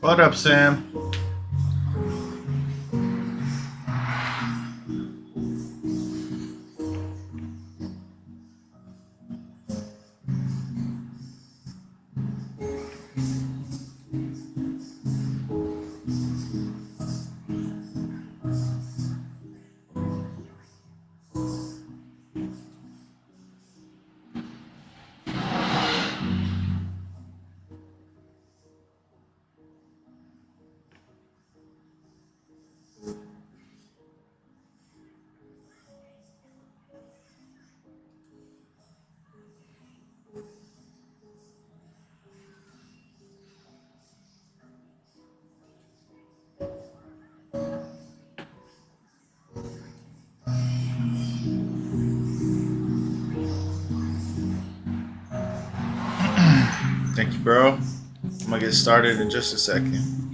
What up, Sam? Thank you, bro. I'm gonna get started in just a second.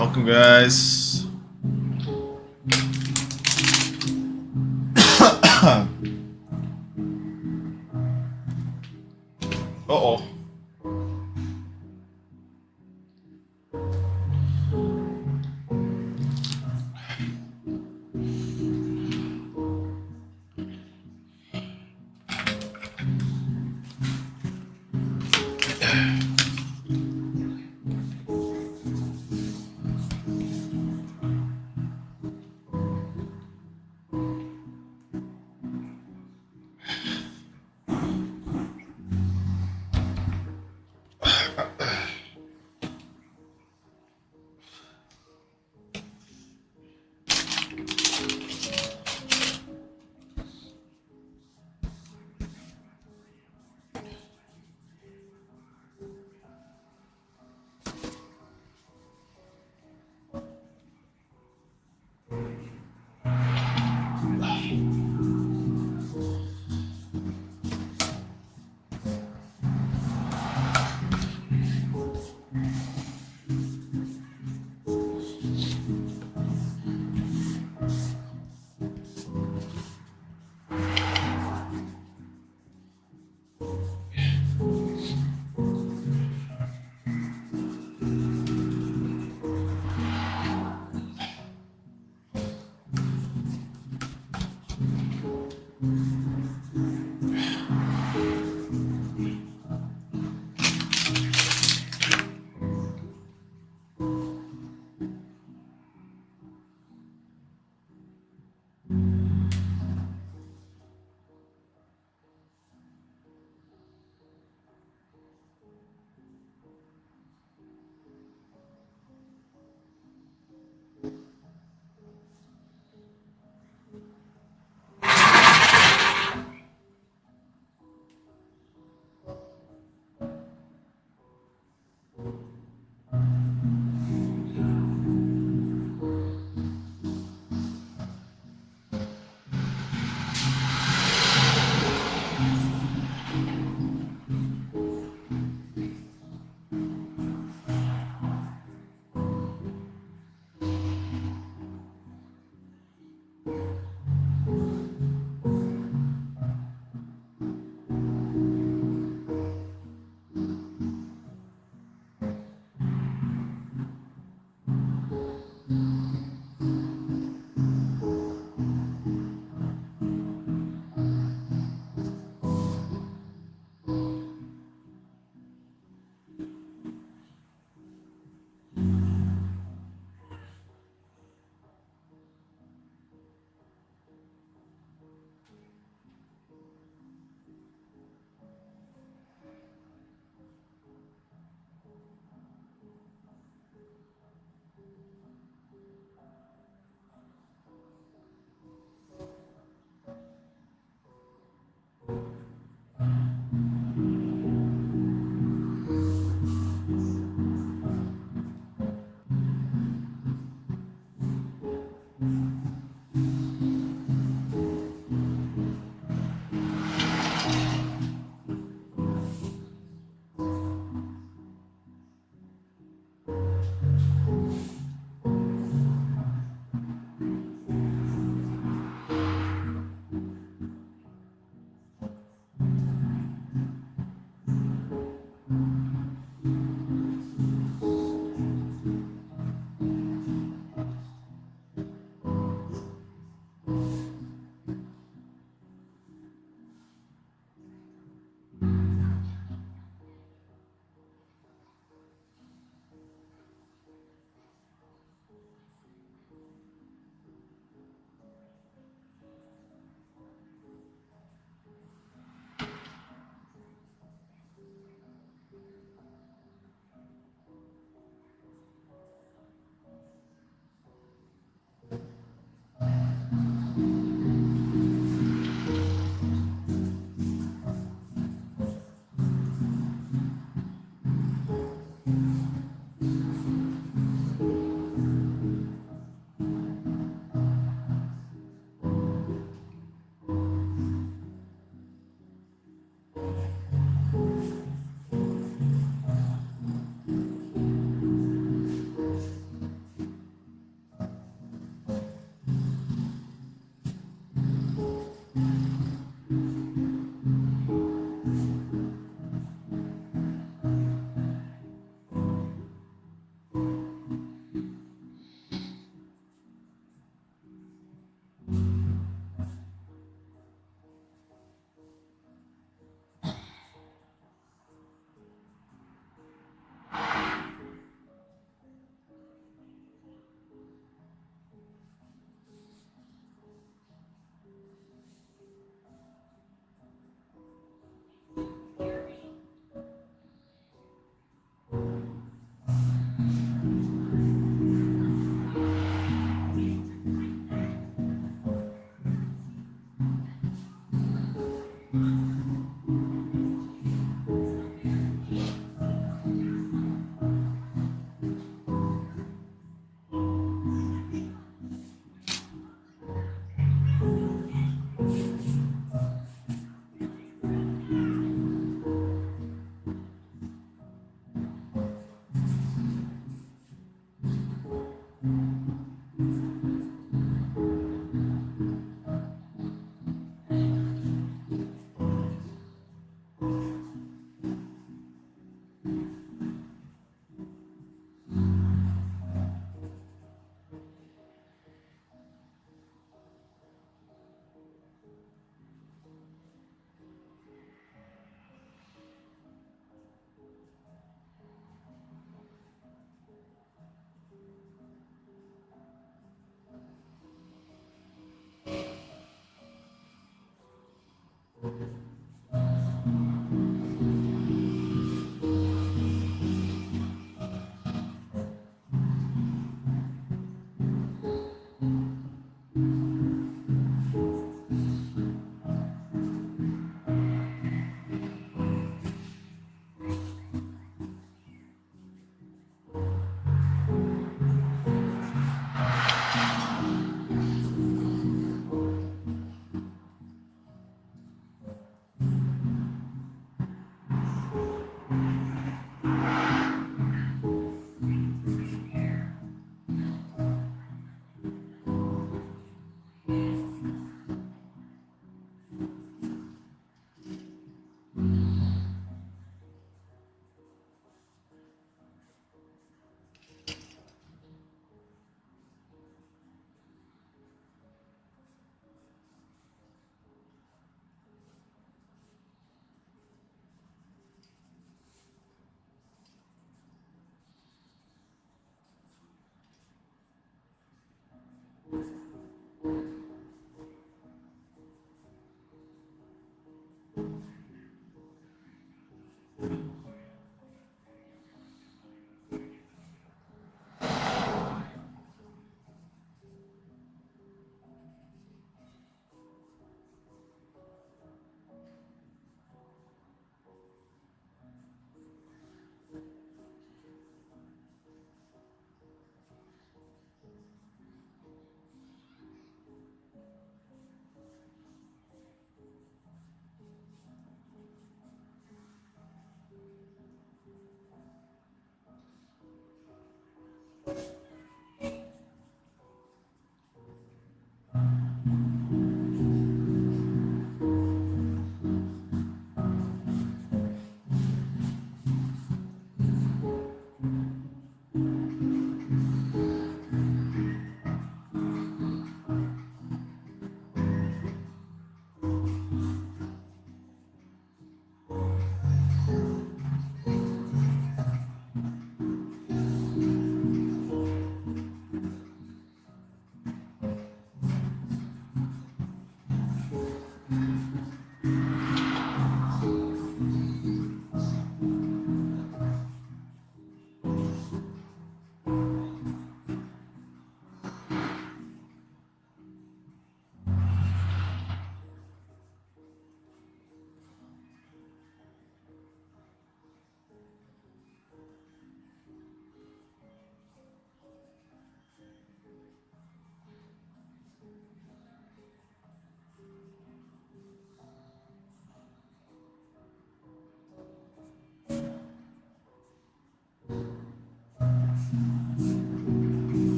Welcome, guys. Uh-oh.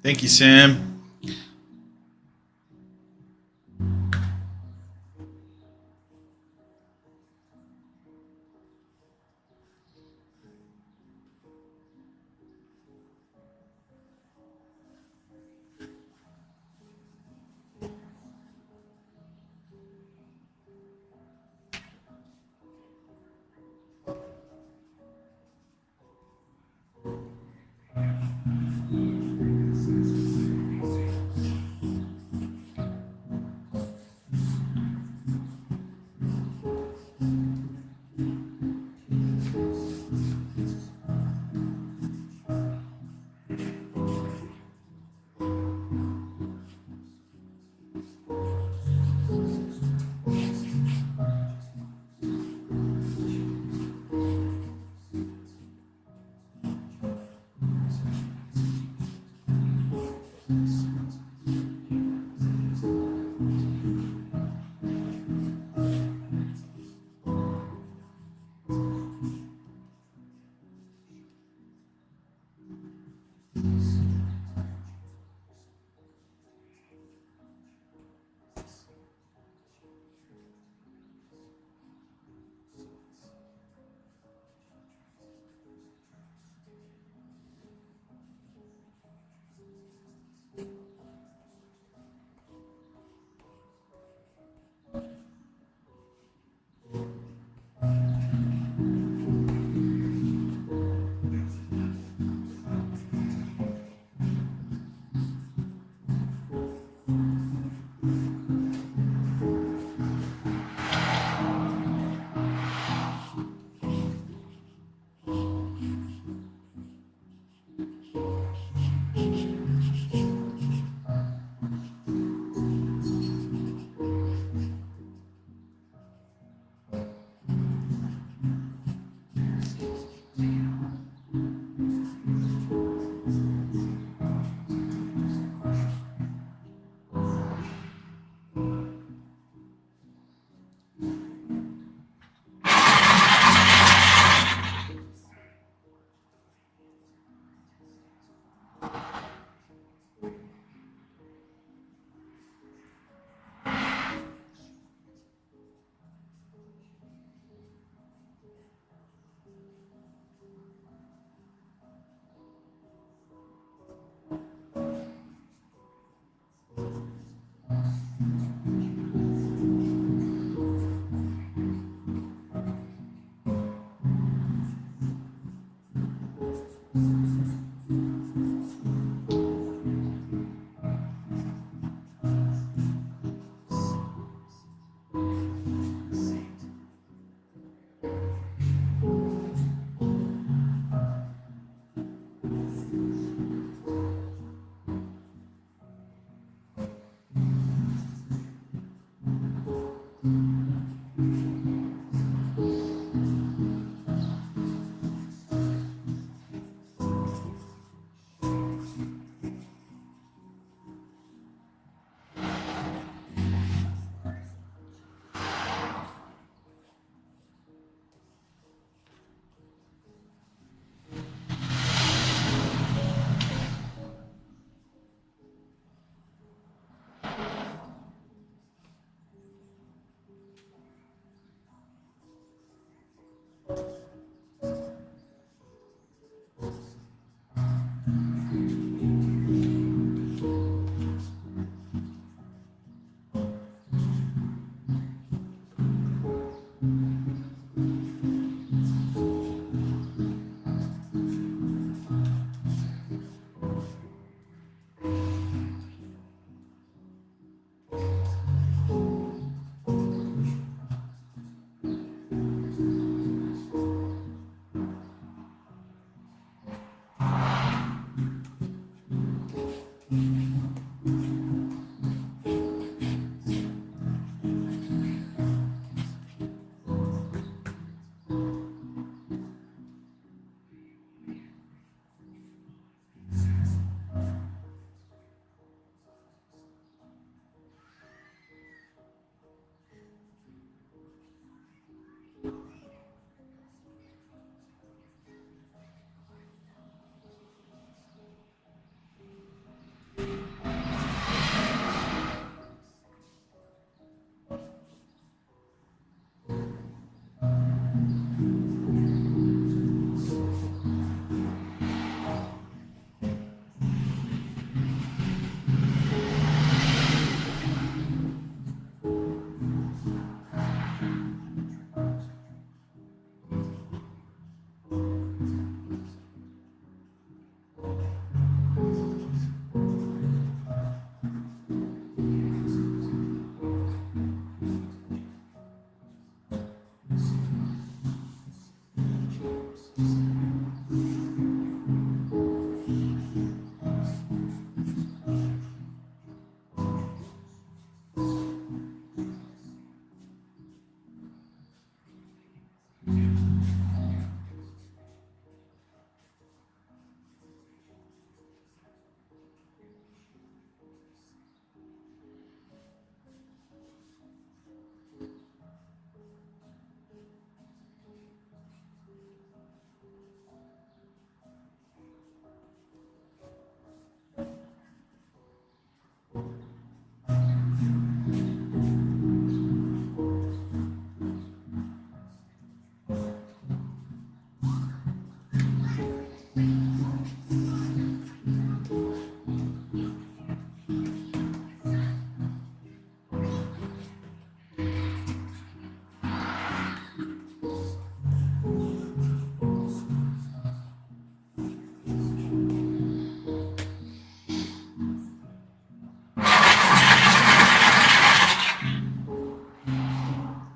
Thank you, Sam.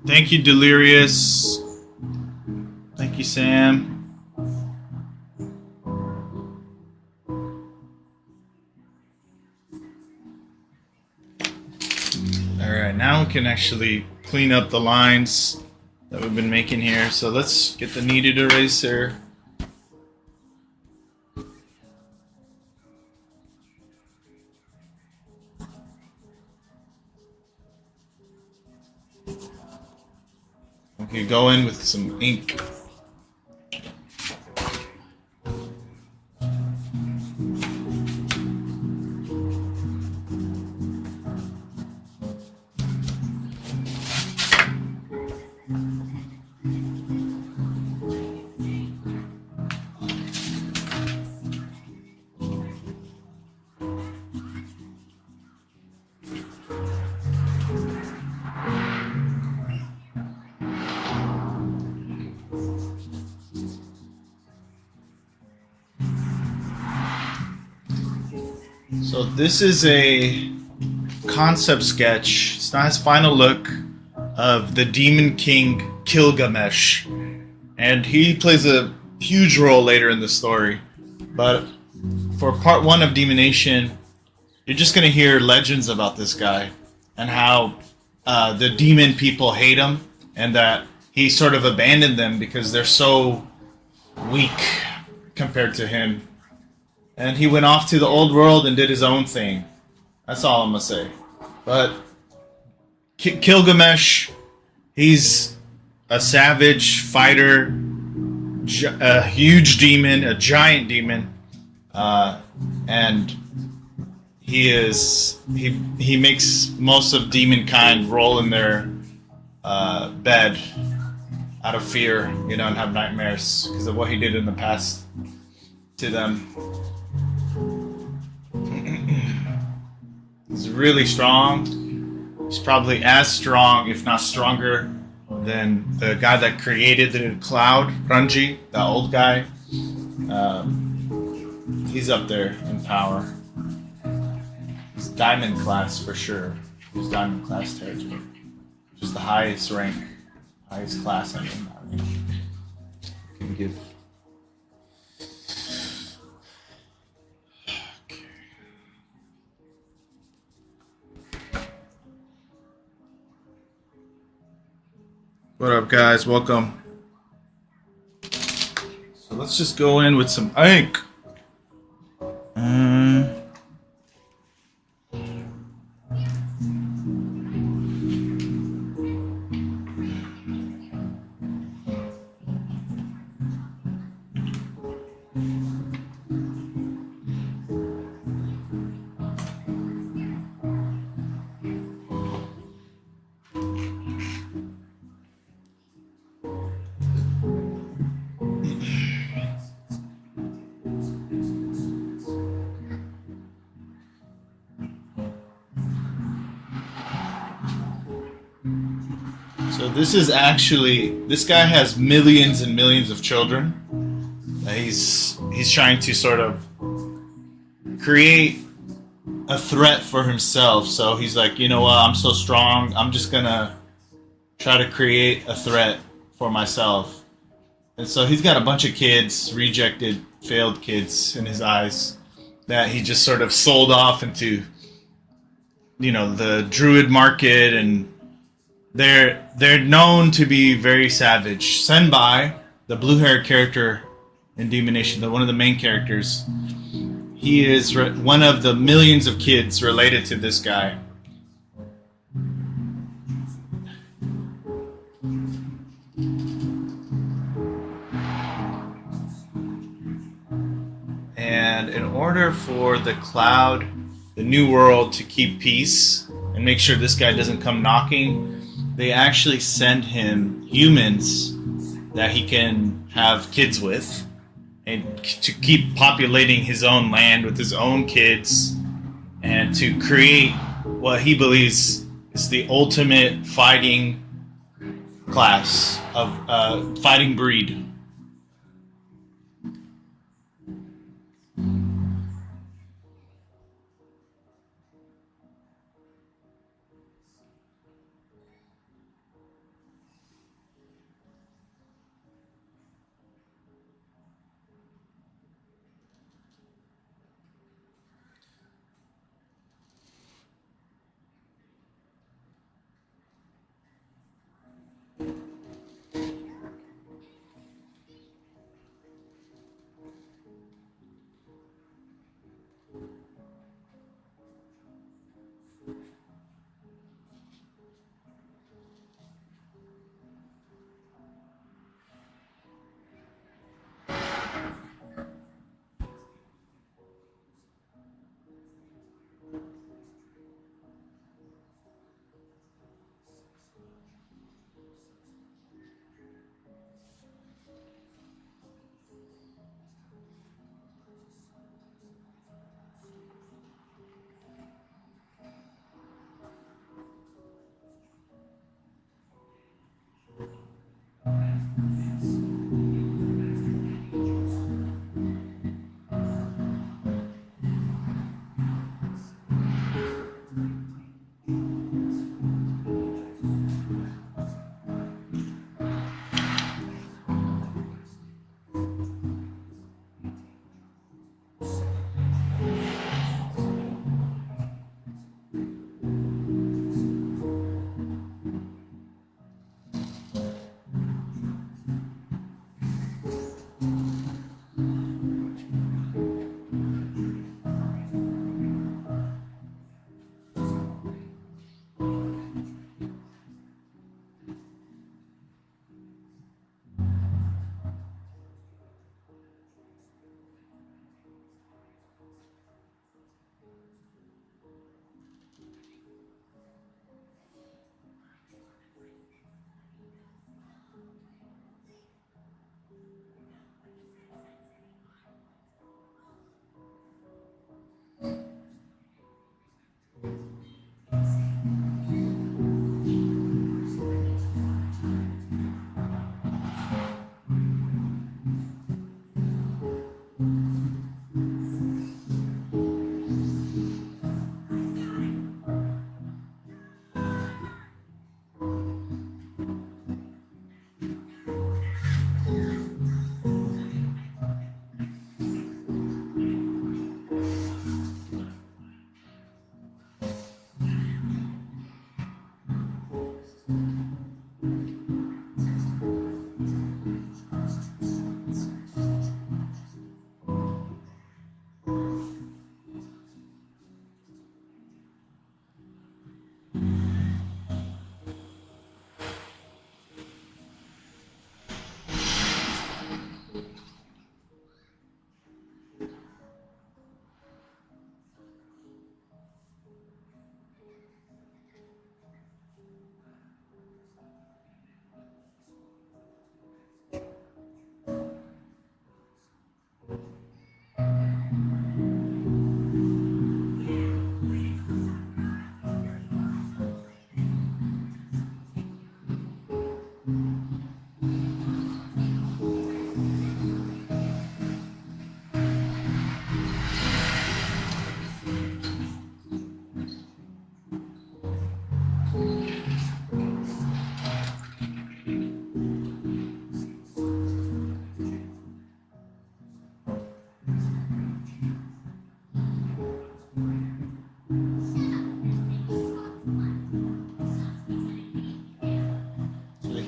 Thank you, Delirious. Thank you, Sam. Alright, now we can actually clean up the lines that we've been making here. So let's get the kneaded eraser. Okay, go in with some ink. So this is a concept sketch. It's not his final look of the Demon King Gilgamesh, and he plays a huge role later in the story. But for part one of Demonation, you're just gonna hear legends about this guy and how the demon people hate him, and that he sort of abandoned them because they're so weak compared to him. And he went off to the old world and did his own thing. That's all I'm gonna say. But Gilgamesh, he's a savage fighter, a huge demon, a giant demon, and he makes most of demon kind roll in their bed out of fear, and have nightmares because of what he did in the past to them. He's really strong. He's probably as strong, if not stronger, than the guy that created the cloud, Ranji, the old guy. He's up there in power. He's diamond class for sure. He's diamond class territory, which is the highest rank, highest class. I can give. What up, guys? Welcome. So let's just go in with some ink. So this guy has millions and millions of children. He's trying to sort of create a threat for himself. So he's like, you know what, I'm so strong, I'm just gonna try to create a threat for myself. And so he's got a bunch of kids, rejected, failed kids in his eyes, that he just sort of sold off into, the druid market, and they're known to be very savage. Senbai, the blue-haired character in Demonation, one of the main characters, he is one of the millions of kids related to this guy. And in order for the cloud, the new world, to keep peace and make sure this guy doesn't come knocking, they actually send him humans that he can have kids with, and to keep populating his own land with his own kids, and to create what he believes is the ultimate fighting class of fighting breed.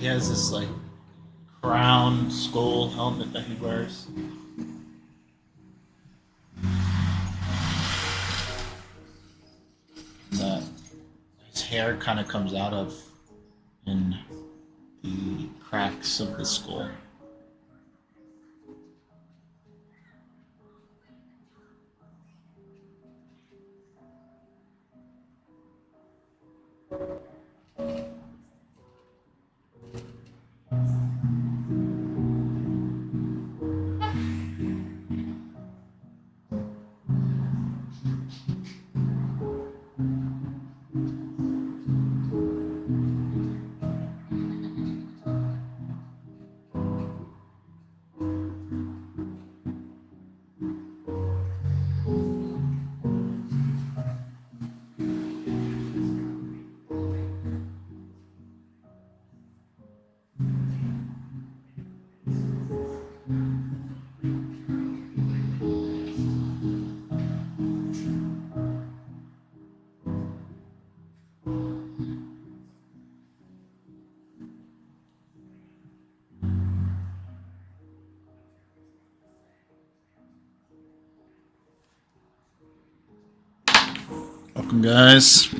he has this like crown skull helmet that he wears. That his hair kind of comes out of in the cracks of the skull. Welcome, guys.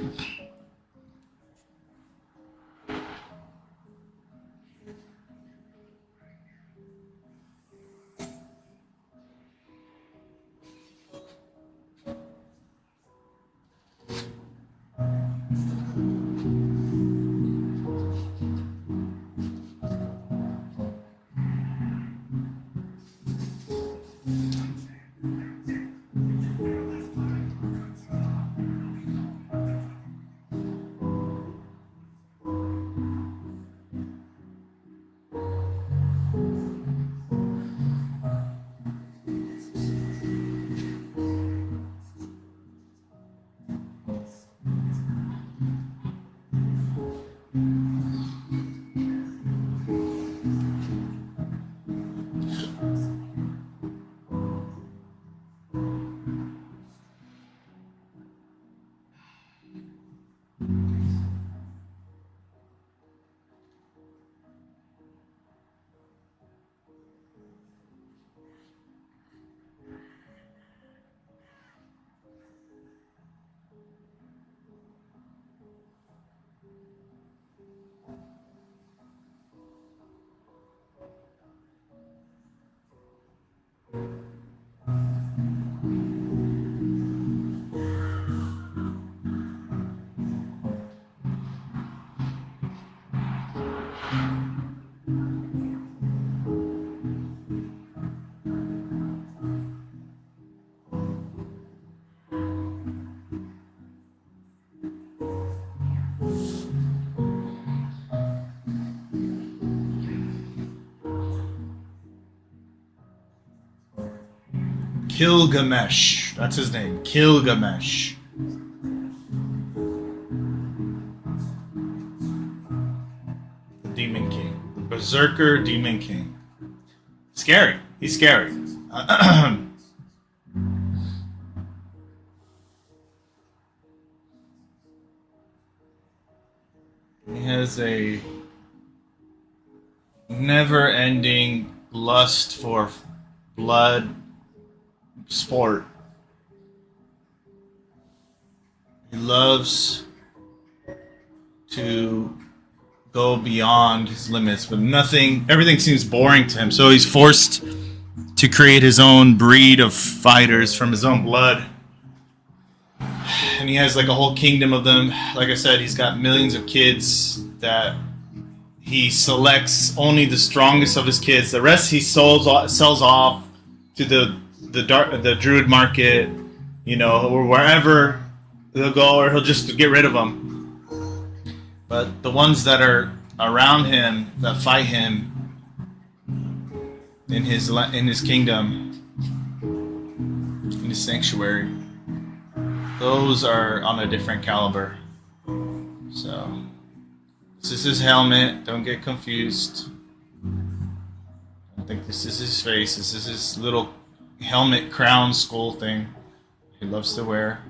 Gilgamesh. That's his name. Gilgamesh. The Demon King. The Berserker Demon King. Scary. He's scary. He has a never-ending lust for blood sport. He loves to go beyond his limits, but everything seems boring to him. So he's forced to create his own breed of fighters from his own blood. And he has like a whole kingdom of them. Like I said, he's got millions of kids that he selects only the strongest of his kids. The rest he sells off to the druid market, or wherever they'll go, or he'll just get rid of them. But the ones that are around him that fight him in his kingdom, in his sanctuary, those are on a different caliber. So this is his helmet. Don't get confused. I think this is his face. This is his little helmet crown skull thing he loves to wear.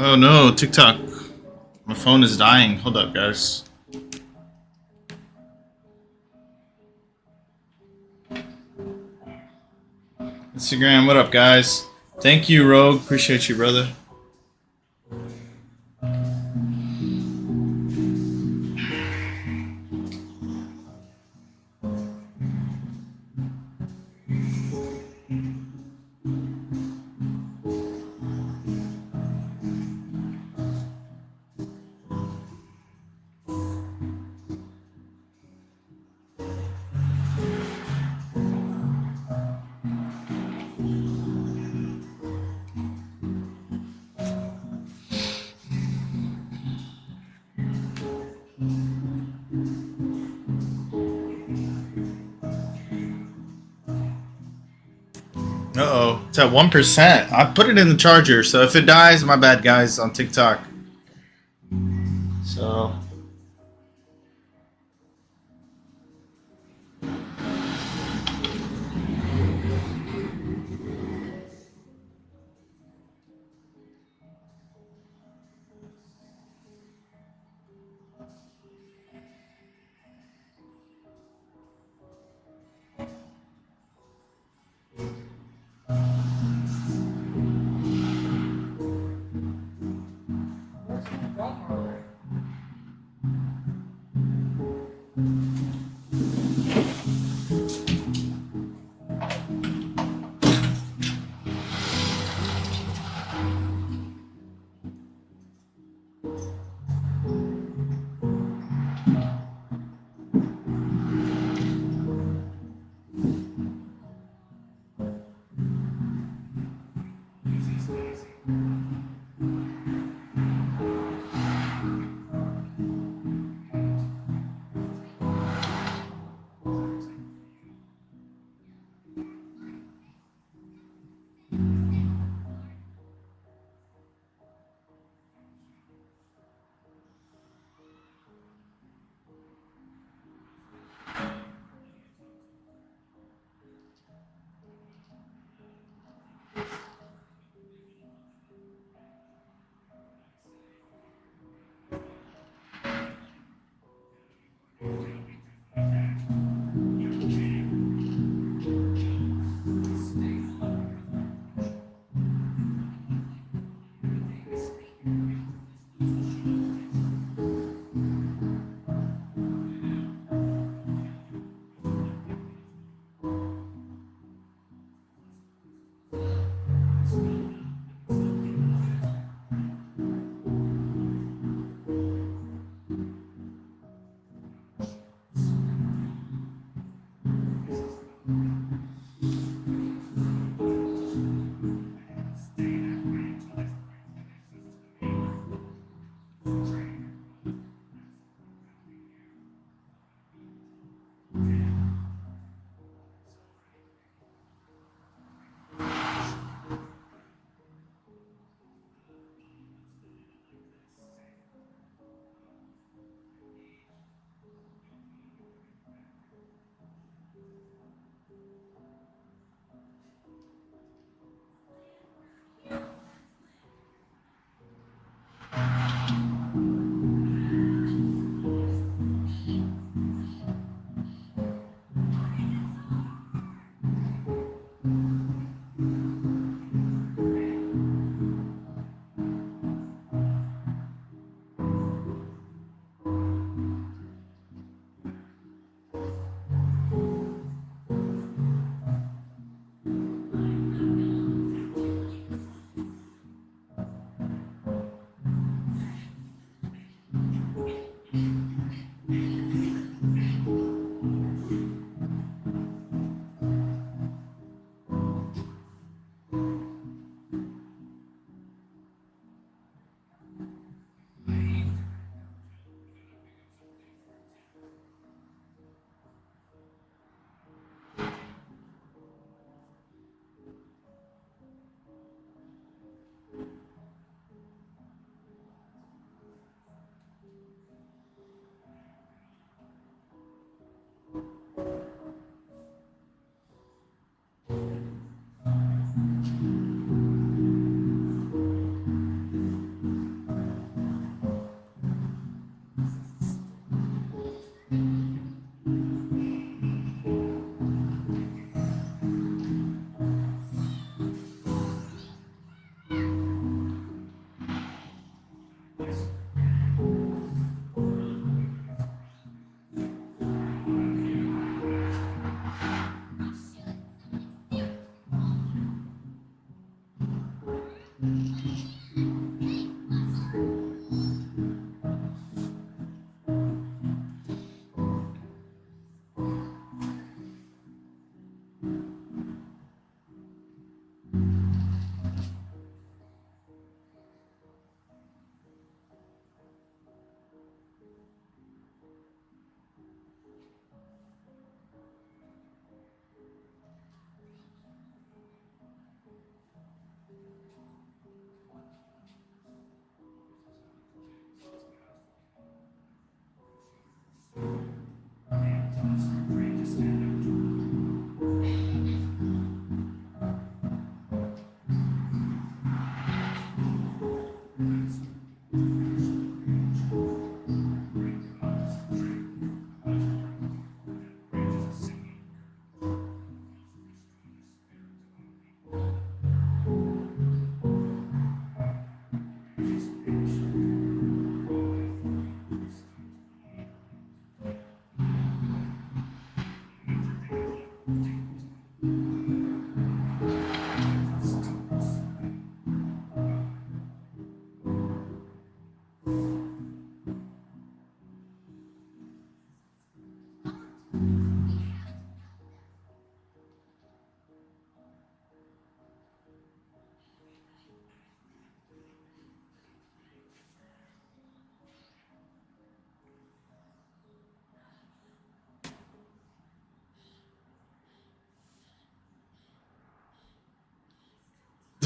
Oh no, TikTok. My phone is dying. Hold up, guys. Instagram, what up, guys? Thank you, Rogue. Appreciate you, brother. Uh-oh. It's at 1%. I put it in the charger, so if it dies, my bad, guys, on TikTok. So...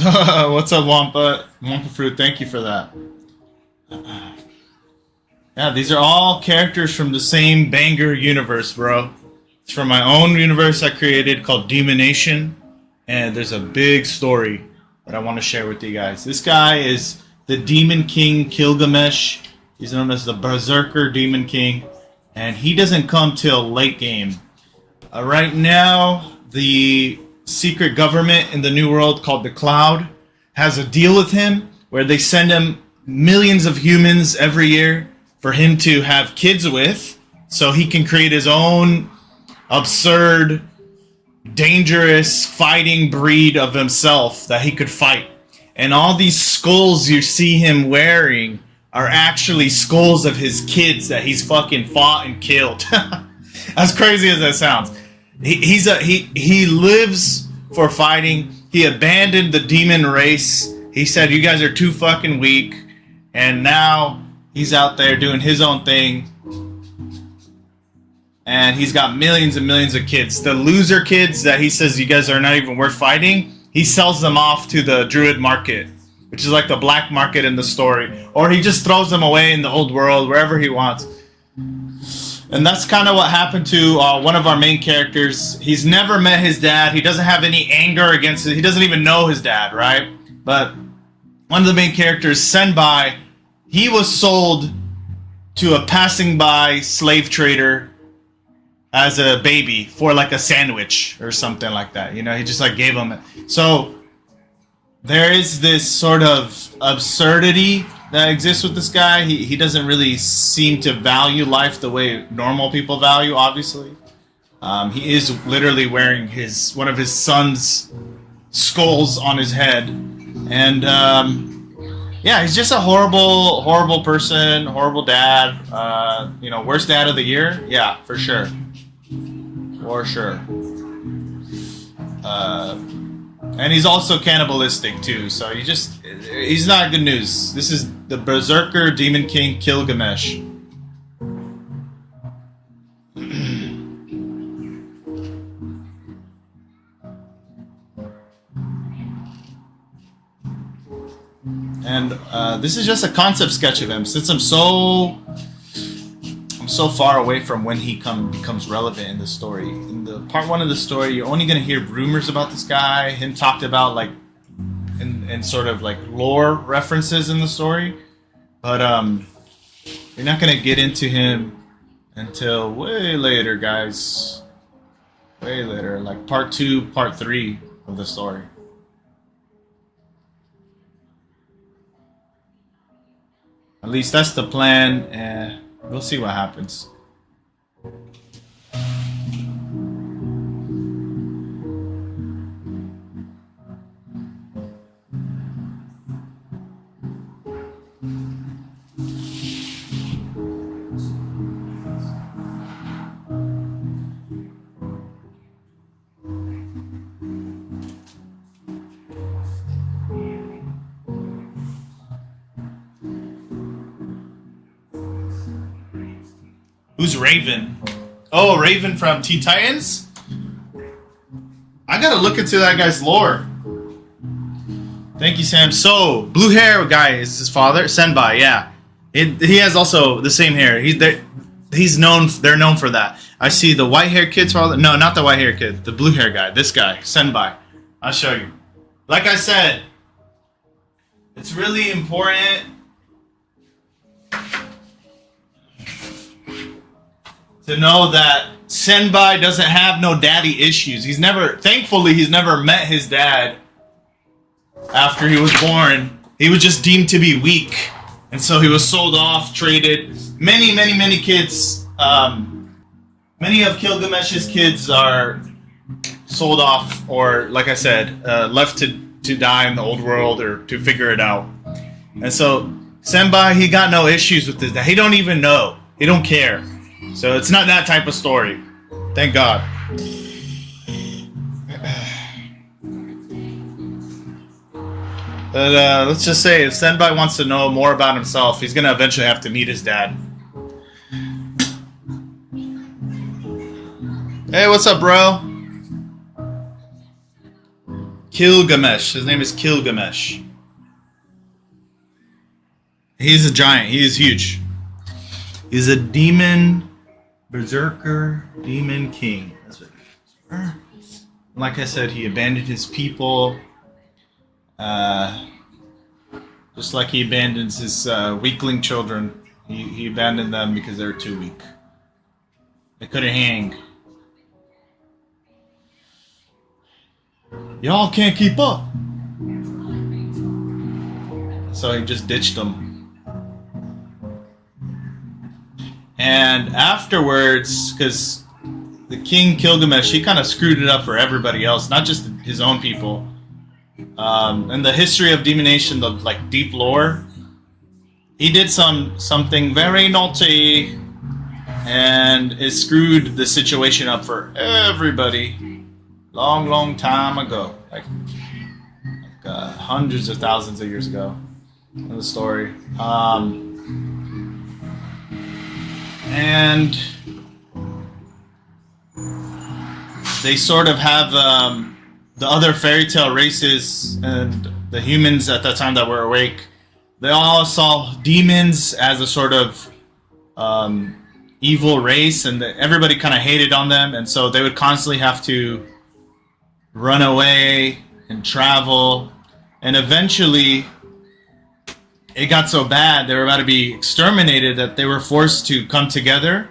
What's up, Wampa? Wampa Fruit, thank you for that. Yeah, these are all characters from the same banger universe, bro. It's from my own universe I created called Demonation, and there's a big story that I want to share with you guys. This guy is the Demon King Gilgamesh. He's known as the Berserker Demon King, and he doesn't come till late game. Right now, the secret government in the New World called the Cloud has a deal with him where they send him millions of humans every year for him to have kids with, so he can create his own absurd, dangerous fighting breed of himself that he could fight. And all these skulls you see him wearing are actually skulls of his kids that he's fucking fought and killed. As crazy as that sounds. He lives for fighting. He abandoned the demon race. He said, you guys are too fucking weak. And now he's out there doing his own thing. And he's got millions and millions of kids. The loser kids that he says you guys are not even worth fighting, he sells them off to the druid market, which is like the black market in the story. Or he just throws them away in the old world, wherever he wants. And that's kind of what happened to one of our main characters. He's never met his dad. He doesn't have any anger against it. He doesn't even know his dad, right? But one of the main characters, Senbai, he was sold to a passing by slave trader as a baby for like a sandwich or something like that. You know, he just like gave him it. So there is this sort of absurdity that exists with this guy. He doesn't really seem to value life the way normal people value, obviously. He is literally wearing one of his son's skulls on his head. And yeah, he's just a horrible, horrible person, horrible dad. Worst dad of the year? Yeah, for sure. For sure. And he's also cannibalistic too, so he's not good news. This is the Berserker Demon King Gilgamesh. And this is just a concept sketch of him. Since I'm so far away from when he becomes relevant in the story. In the part 1 of the story, you're only going to hear rumors about this guy, him talked about like in sort of like lore references in the story. But you're not going to get into him until way later, guys. Way later, like part 2, part 3 of the story. At least that's the plan. We'll see what happens. Who's Raven? Oh, Raven from Teen Titans? I gotta look into that guy's lore. Thank you, Sam. So, blue hair guy is his father? Senbai, yeah. He has also the same hair. They're known for that. I see the white hair kid's father. No, not the white hair kid. The blue hair guy. This guy, Senbai. I'll show you. Like I said, it's really important to know that Senbai doesn't have no daddy issues. Thankfully, he's never met his dad after he was born. He was just deemed to be weak. And so he was sold off, traded. Many kids, many of Gilgamesh's kids are sold off or, like I said, left to die in the old world or to figure it out. And so Senbai, he got no issues with his dad. He don't even know. He don't care. So it's not that type of story. Thank God. But let's just say if Senbai wants to know more about himself, he's going to eventually have to meet his dad. Hey, what's up, bro? Gilgamesh. His name is Gilgamesh. He's a giant. He is huge. He's a demon berserker, demon king. That's what he is. Like I said, he abandoned his people. Just like he abandons his weakling children. He abandoned them because they were too weak. They couldn't hang. Y'all can't keep up. So he just ditched them. And afterwards, because the king Gilgamesh, he kind of screwed it up for everybody else, not just his own people. And the history of Demonation, the like deep lore, he did something very naughty, and it screwed the situation up for everybody. Long time ago, like hundreds of thousands of years ago, in the story. And they sort of have the other fairy tale races and the humans at that time that were awake. They all saw demons as a sort of evil race, and everybody kind of hated on them, and so they would constantly have to run away and travel, and eventually it got so bad they were about to be exterminated that they were forced to come together.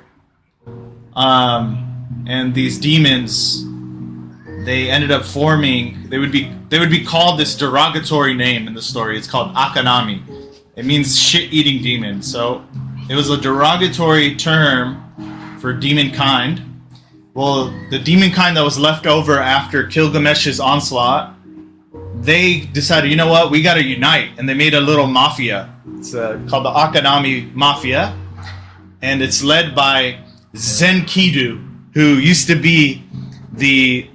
And these demons, they ended up forming. They would be called this derogatory name in the story. It's called Akanami. It means shit-eating demon. So it was a derogatory term for demon kind. Well, the demon kind that was left over after Gilgamesh's onslaught, they decided, you know what, we got to unite, and they made a little mafia. It's called the Akanami Mafia, and it's led by Zenkidu, who used to be the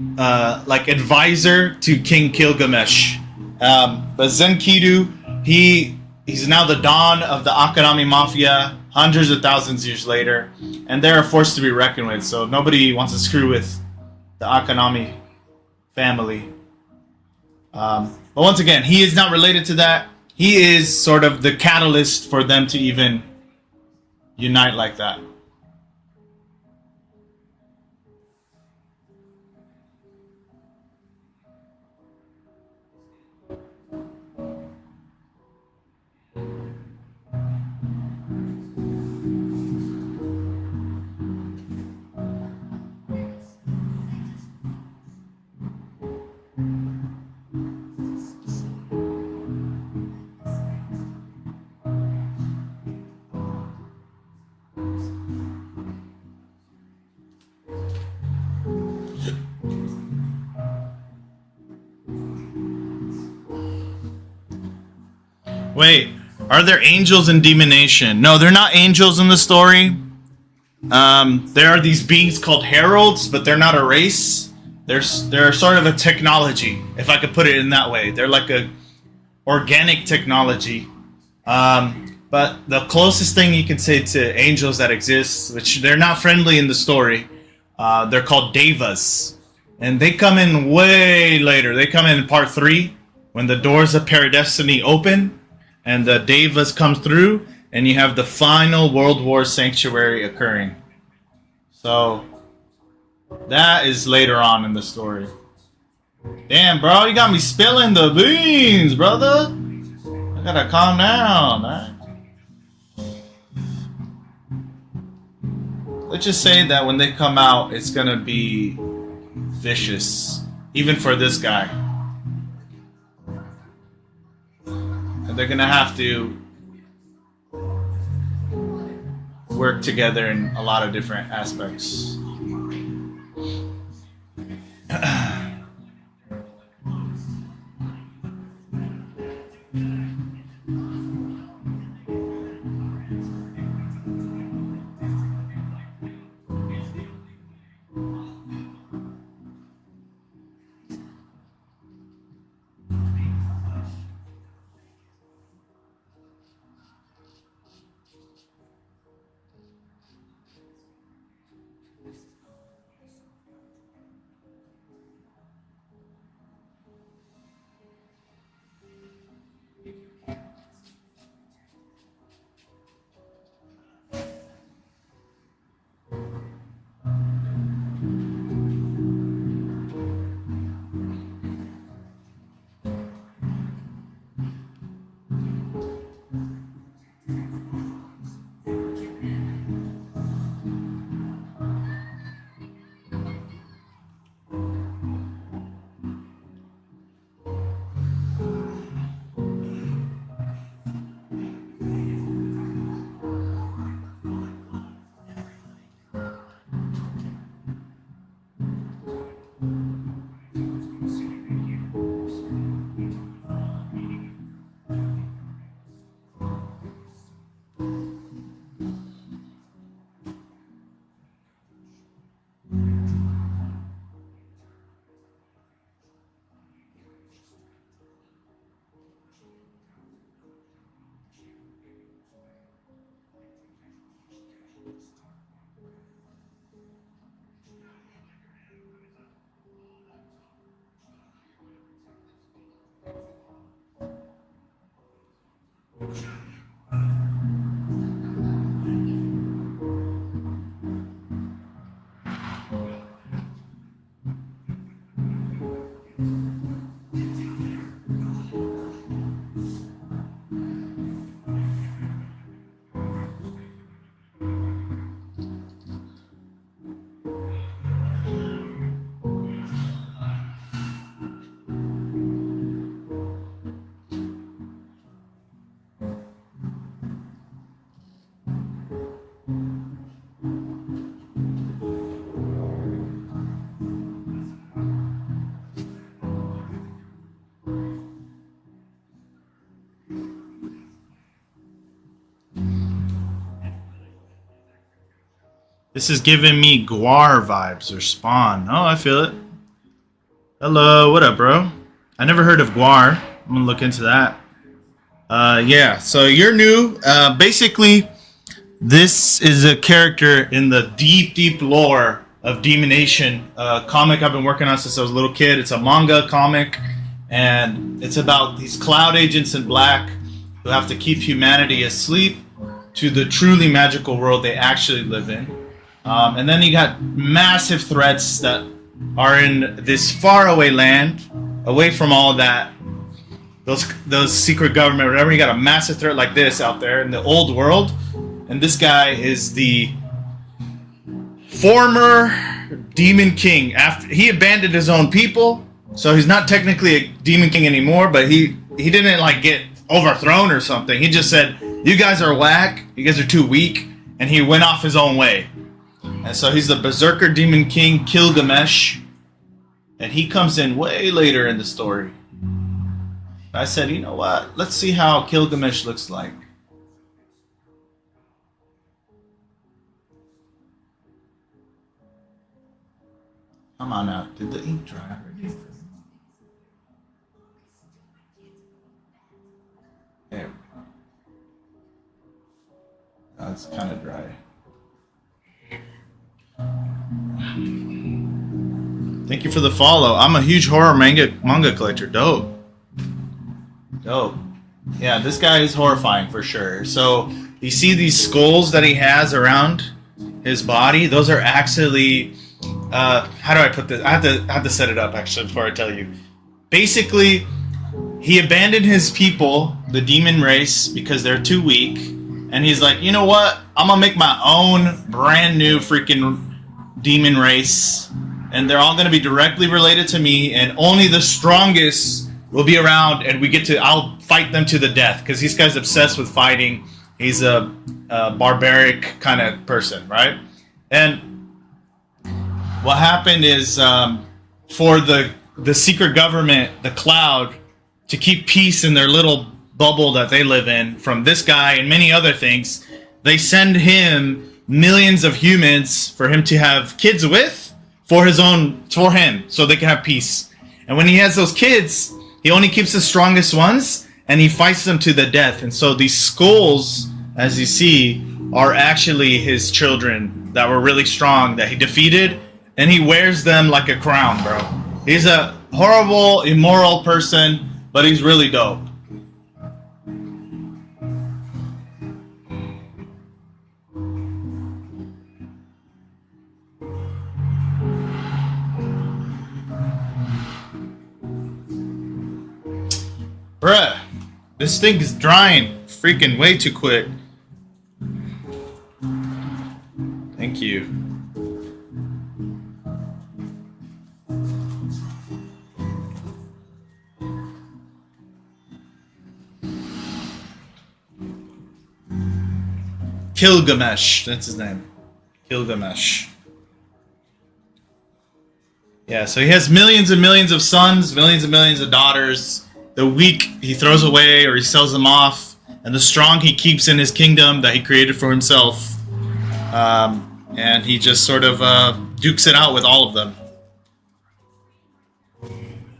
like advisor to King Gilgamesh. But Zenkidu, he's now the Don of the Akanami Mafia, hundreds of thousands of years later, and they're a force to be reckoned with. So nobody wants to screw with the Akanami family. But once again, he is not related to that. He is sort of the catalyst for them to even unite like that. Wait, are there angels in Demonation? No, they're not angels in the story. There are these beings called heralds, but they're not a race. They're sort of a technology, if I could put it in that way. They're like a organic technology. But the closest thing you can say to angels that exist, which they're not friendly in the story, they're called devas. And they come in way later. They come in part 3, when the doors of Paradestiny open, and the devas come through, and you have the final World War sanctuary occurring. So that is later on in the story. Damn, bro, you got me spilling the beans, brother. I gotta calm down, man. Let's just say that when they come out, it's gonna be vicious, even for this guy. And they're gonna have to work together in a lot of different aspects. This is giving me Guar vibes or Spawn. Oh, I feel it. Hello, what up, bro? I never heard of Guar. I'm gonna look into that. Yeah, so you're new. Basically, this is a character in the deep, deep lore of Demonation, a comic I've been working on since I was a little kid. It's a manga comic, and it's about these cloud agents in black who have to keep humanity asleep to the truly magical world they actually live in. And then you got massive threats that are in this faraway land, away from all that, those secret government, whatever. You got a massive threat like this out there in the old world, and this guy is the former demon king. After he abandoned his own people, so he's not technically a demon king anymore. But he didn't like get overthrown or something. He just said, "You guys are whack. You guys are too weak," and he went off his own way. And so he's the Berserker Demon King Gilgamesh, and he comes in way later in the story. I said, you know what? Let's see how Gilgamesh looks like. Come on out. Did the ink dry already? There we go. Oh, it's kind of dry. Thank you for the follow. I'm a huge horror manga collector. Dope. Yeah, this guy is horrifying for sure. So you see these skulls that he has around his body? Those are actually how do I put this? I have to set it up actually before I tell you. Basically, he abandoned his people, the demon race, because they're too weak, and he's like, you know what? I'm gonna make my own brand new freaking demon race, and they're all gonna be directly related to me, and only the strongest will be around, and I'll fight them to the death, because this guy's obsessed with fighting. He's a barbaric kind of person, right? And what happened is for the secret government, the Cloud, to keep peace in their little bubble that they live in from this guy and many other things, they send him millions of humans for him to have kids with for him, so they can have peace. And when he has those kids, he only keeps the strongest ones, and he fights them to the death. And so these skulls, as you see, are actually his children that were really strong that he defeated, and he wears them like a crown, bro. He's a horrible, immoral person, but he's really dope. Bruh, this thing is drying freaking way too quick. Thank you. Gilgamesh, that's his name. Gilgamesh. Yeah, so he has millions and millions of sons, millions and millions of daughters. The weak he throws away or he sells them off, and the strong he keeps in his kingdom that he created for himself. And he just sort of dukes it out with all of them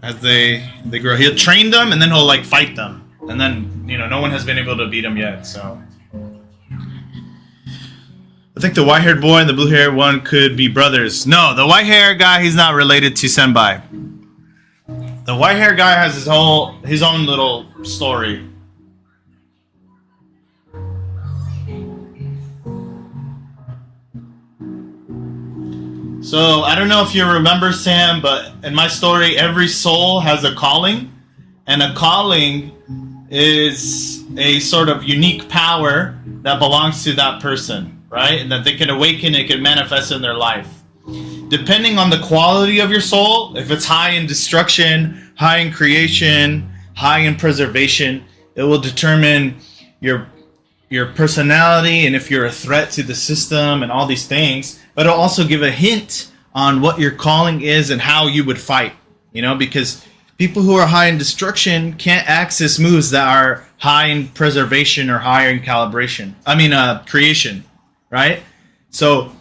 as they grow. He'll train them, and then he'll like fight them, and then no one has been able to beat him yet. So I think the white-haired boy and the blue-haired one could be brothers. No, the white-haired guy, he's not related to Senpai. The white-haired guy has his own little story. So I don't know if you remember, Sam, but in my story, every soul has a calling, and a calling is a sort of unique power that belongs to that person, right? And that they can awaken, it can manifest in their life. Depending on the quality of your soul, if it's high in destruction, high in creation, high in preservation, it will determine your personality and if you're a threat to the system and all these things. But it'll also give a hint on what your calling is and how you would fight, because people who are high in destruction can't access moves that are high in preservation or higher in creation, right? So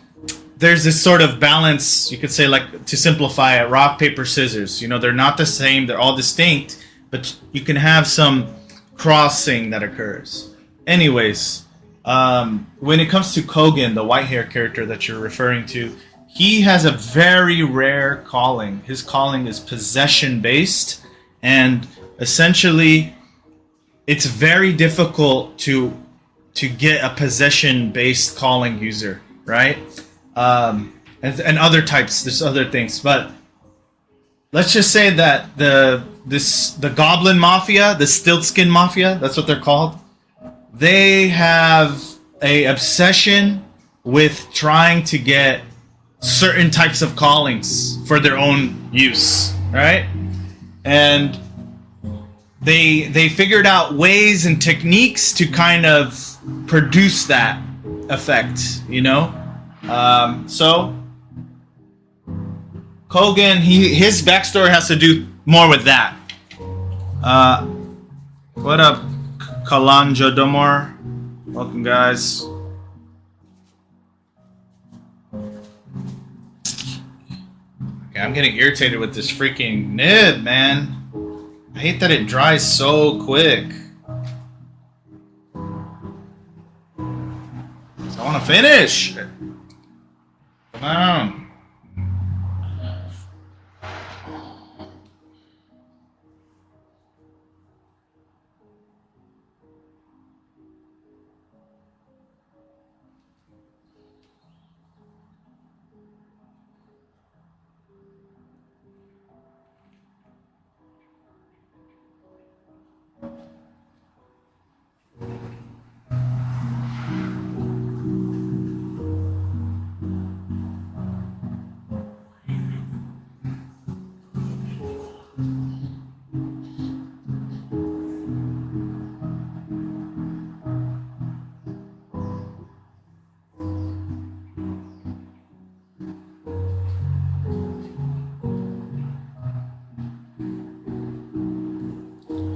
there's this sort of balance, you could say, like, to simplify it, rock, paper, scissors. You know, they're not the same, they're all distinct, but you can have some crossing that occurs. Anyways, when it comes to Kogan, the white hair character that you're referring to, he has a very rare calling. His calling is possession based, and essentially it's very difficult to get a possession based calling user, right? And other types, there's other things, but let's just say that the Goblin Mafia, the Stiltskin Mafia, that's what they're called. They have a obsession with trying to get certain types of callings for their own use, right? And they figured out ways and techniques to kind of produce that effect, you know? So Kogan, his backstory has to do more with that. What up, Kalanja Domor? Welcome, guys. Okay, I'm getting irritated with this freaking nib, man. I hate that it dries so quick. I want to finish. Come on.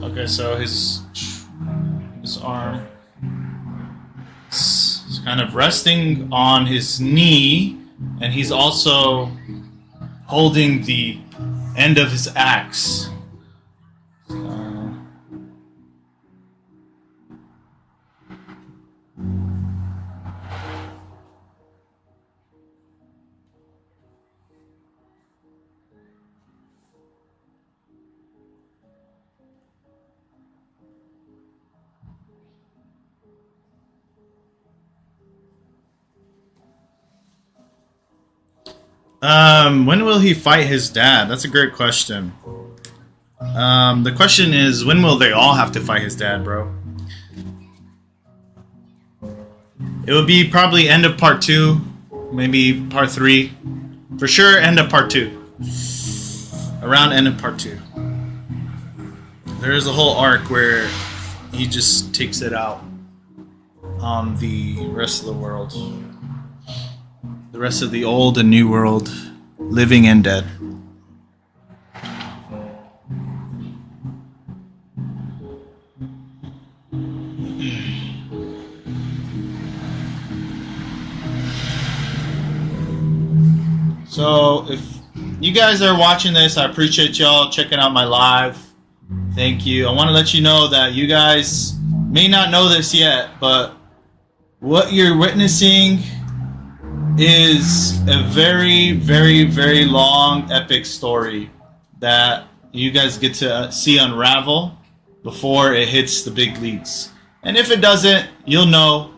Okay, so his arm is kind of resting on his knee, and he's also holding the end of his axe. When will he fight his dad? That's a great question. The question is, when will they all have to fight his dad, bro? It would be probably end of part 2, maybe part 3. For sure, end of part 2. Around end of part 2. There's a whole arc where he just takes it out on the rest of the world. The rest of the old and new world, living and dead. So if you guys are watching this, I appreciate y'all checking out my live. Thank you. I want to let you know that you guys may not know this yet, but what you're witnessing is a very, very, very long, epic story that you guys get to see unravel before it hits the big leagues. And if it doesn't, you'll know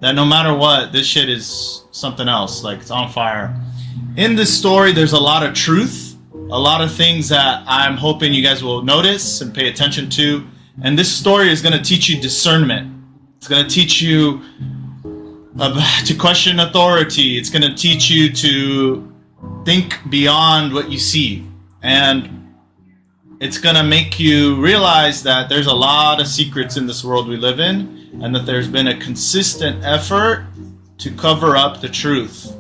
that no matter what, this shit is something else. Like, it's on fire. In this story, there's a lot of truth, a lot of things that I'm hoping you guys will notice and pay attention to. And this story is going to teach you discernment. It's going to teach you to question authority. It's going to teach you to think beyond what you see. And it's going to make you realize that there's a lot of secrets in this world we live in, and that there's been a consistent effort to cover up the truth.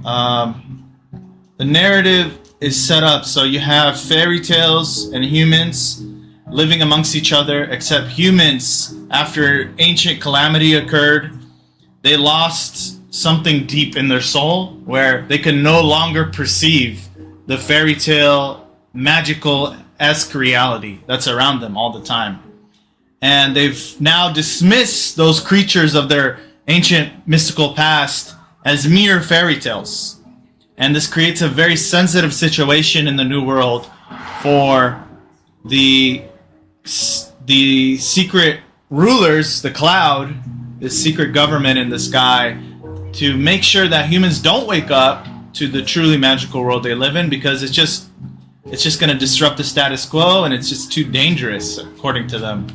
The narrative is set up so you have fairy tales and humans living amongst each other, except humans, after ancient calamity occurred, they lost something deep in their soul where they can no longer perceive the fairy tale magical-esque reality that's around them all the time. And they've now dismissed those creatures of their ancient mystical past as mere fairy tales. And this creates a very sensitive situation in the New World for the secret rulers, the cloud, this secret government in the sky, to make sure that humans don't wake up to the truly magical world they live in, because it's just going to disrupt the status quo, and it's just too dangerous, according to them.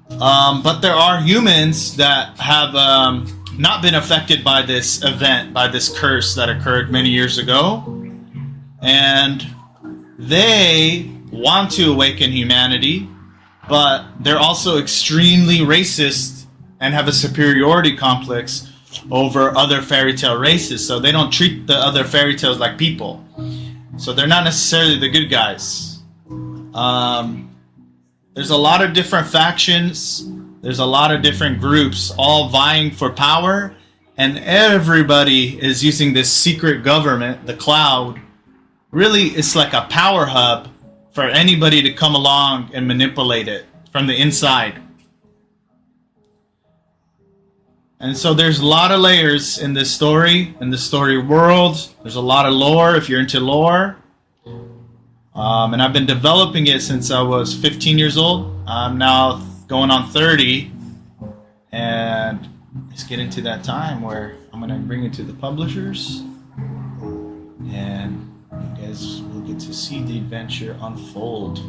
But there are humans that have not been affected by this event, by this curse that occurred many years ago, and they want to awaken humanity, but they're also extremely racist and have a superiority complex over other fairy tale races, so they don't treat the other fairy tales like people. So they're not necessarily the good guys. There's a lot of different factions. There's a lot of different groups all vying for power, and everybody is using this secret government, the cloud. Really, it's like a power hub for anybody to come along and manipulate it from the inside. And so there's a lot of layers in this story, in the story world. There's a lot of lore if you're into lore. And I've been developing it since I was 15 years old. I'm now going on 30. And it's getting to that time where I'm going to bring it to the publishers. And you guys will get to see the adventure unfold.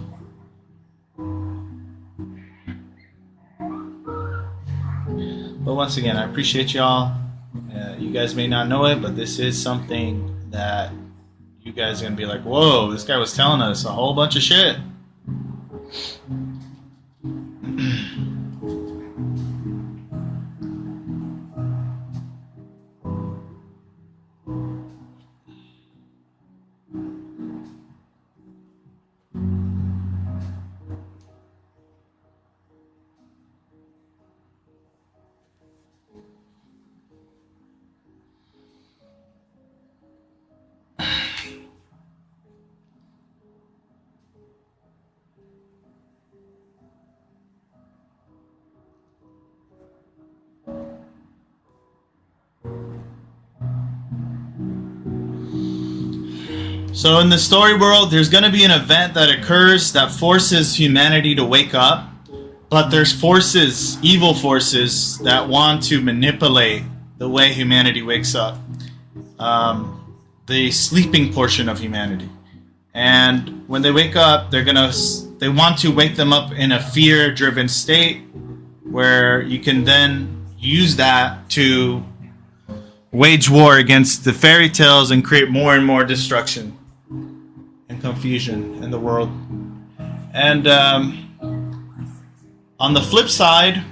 But once again, I appreciate y'all. You guys may not know it, but this is something that you guys are going to be like, whoa, this guy was telling us a whole bunch of shit. So in the story world, there's going to be an event that occurs that forces humanity to wake up. But there's forces, evil forces, that want to manipulate the way humanity wakes up. The sleeping portion of humanity. And when they wake up, they want to wake them up in a fear-driven state where you can then use that to wage war against the fairy tales and create more and more destruction and confusion in the world. And on the flip side,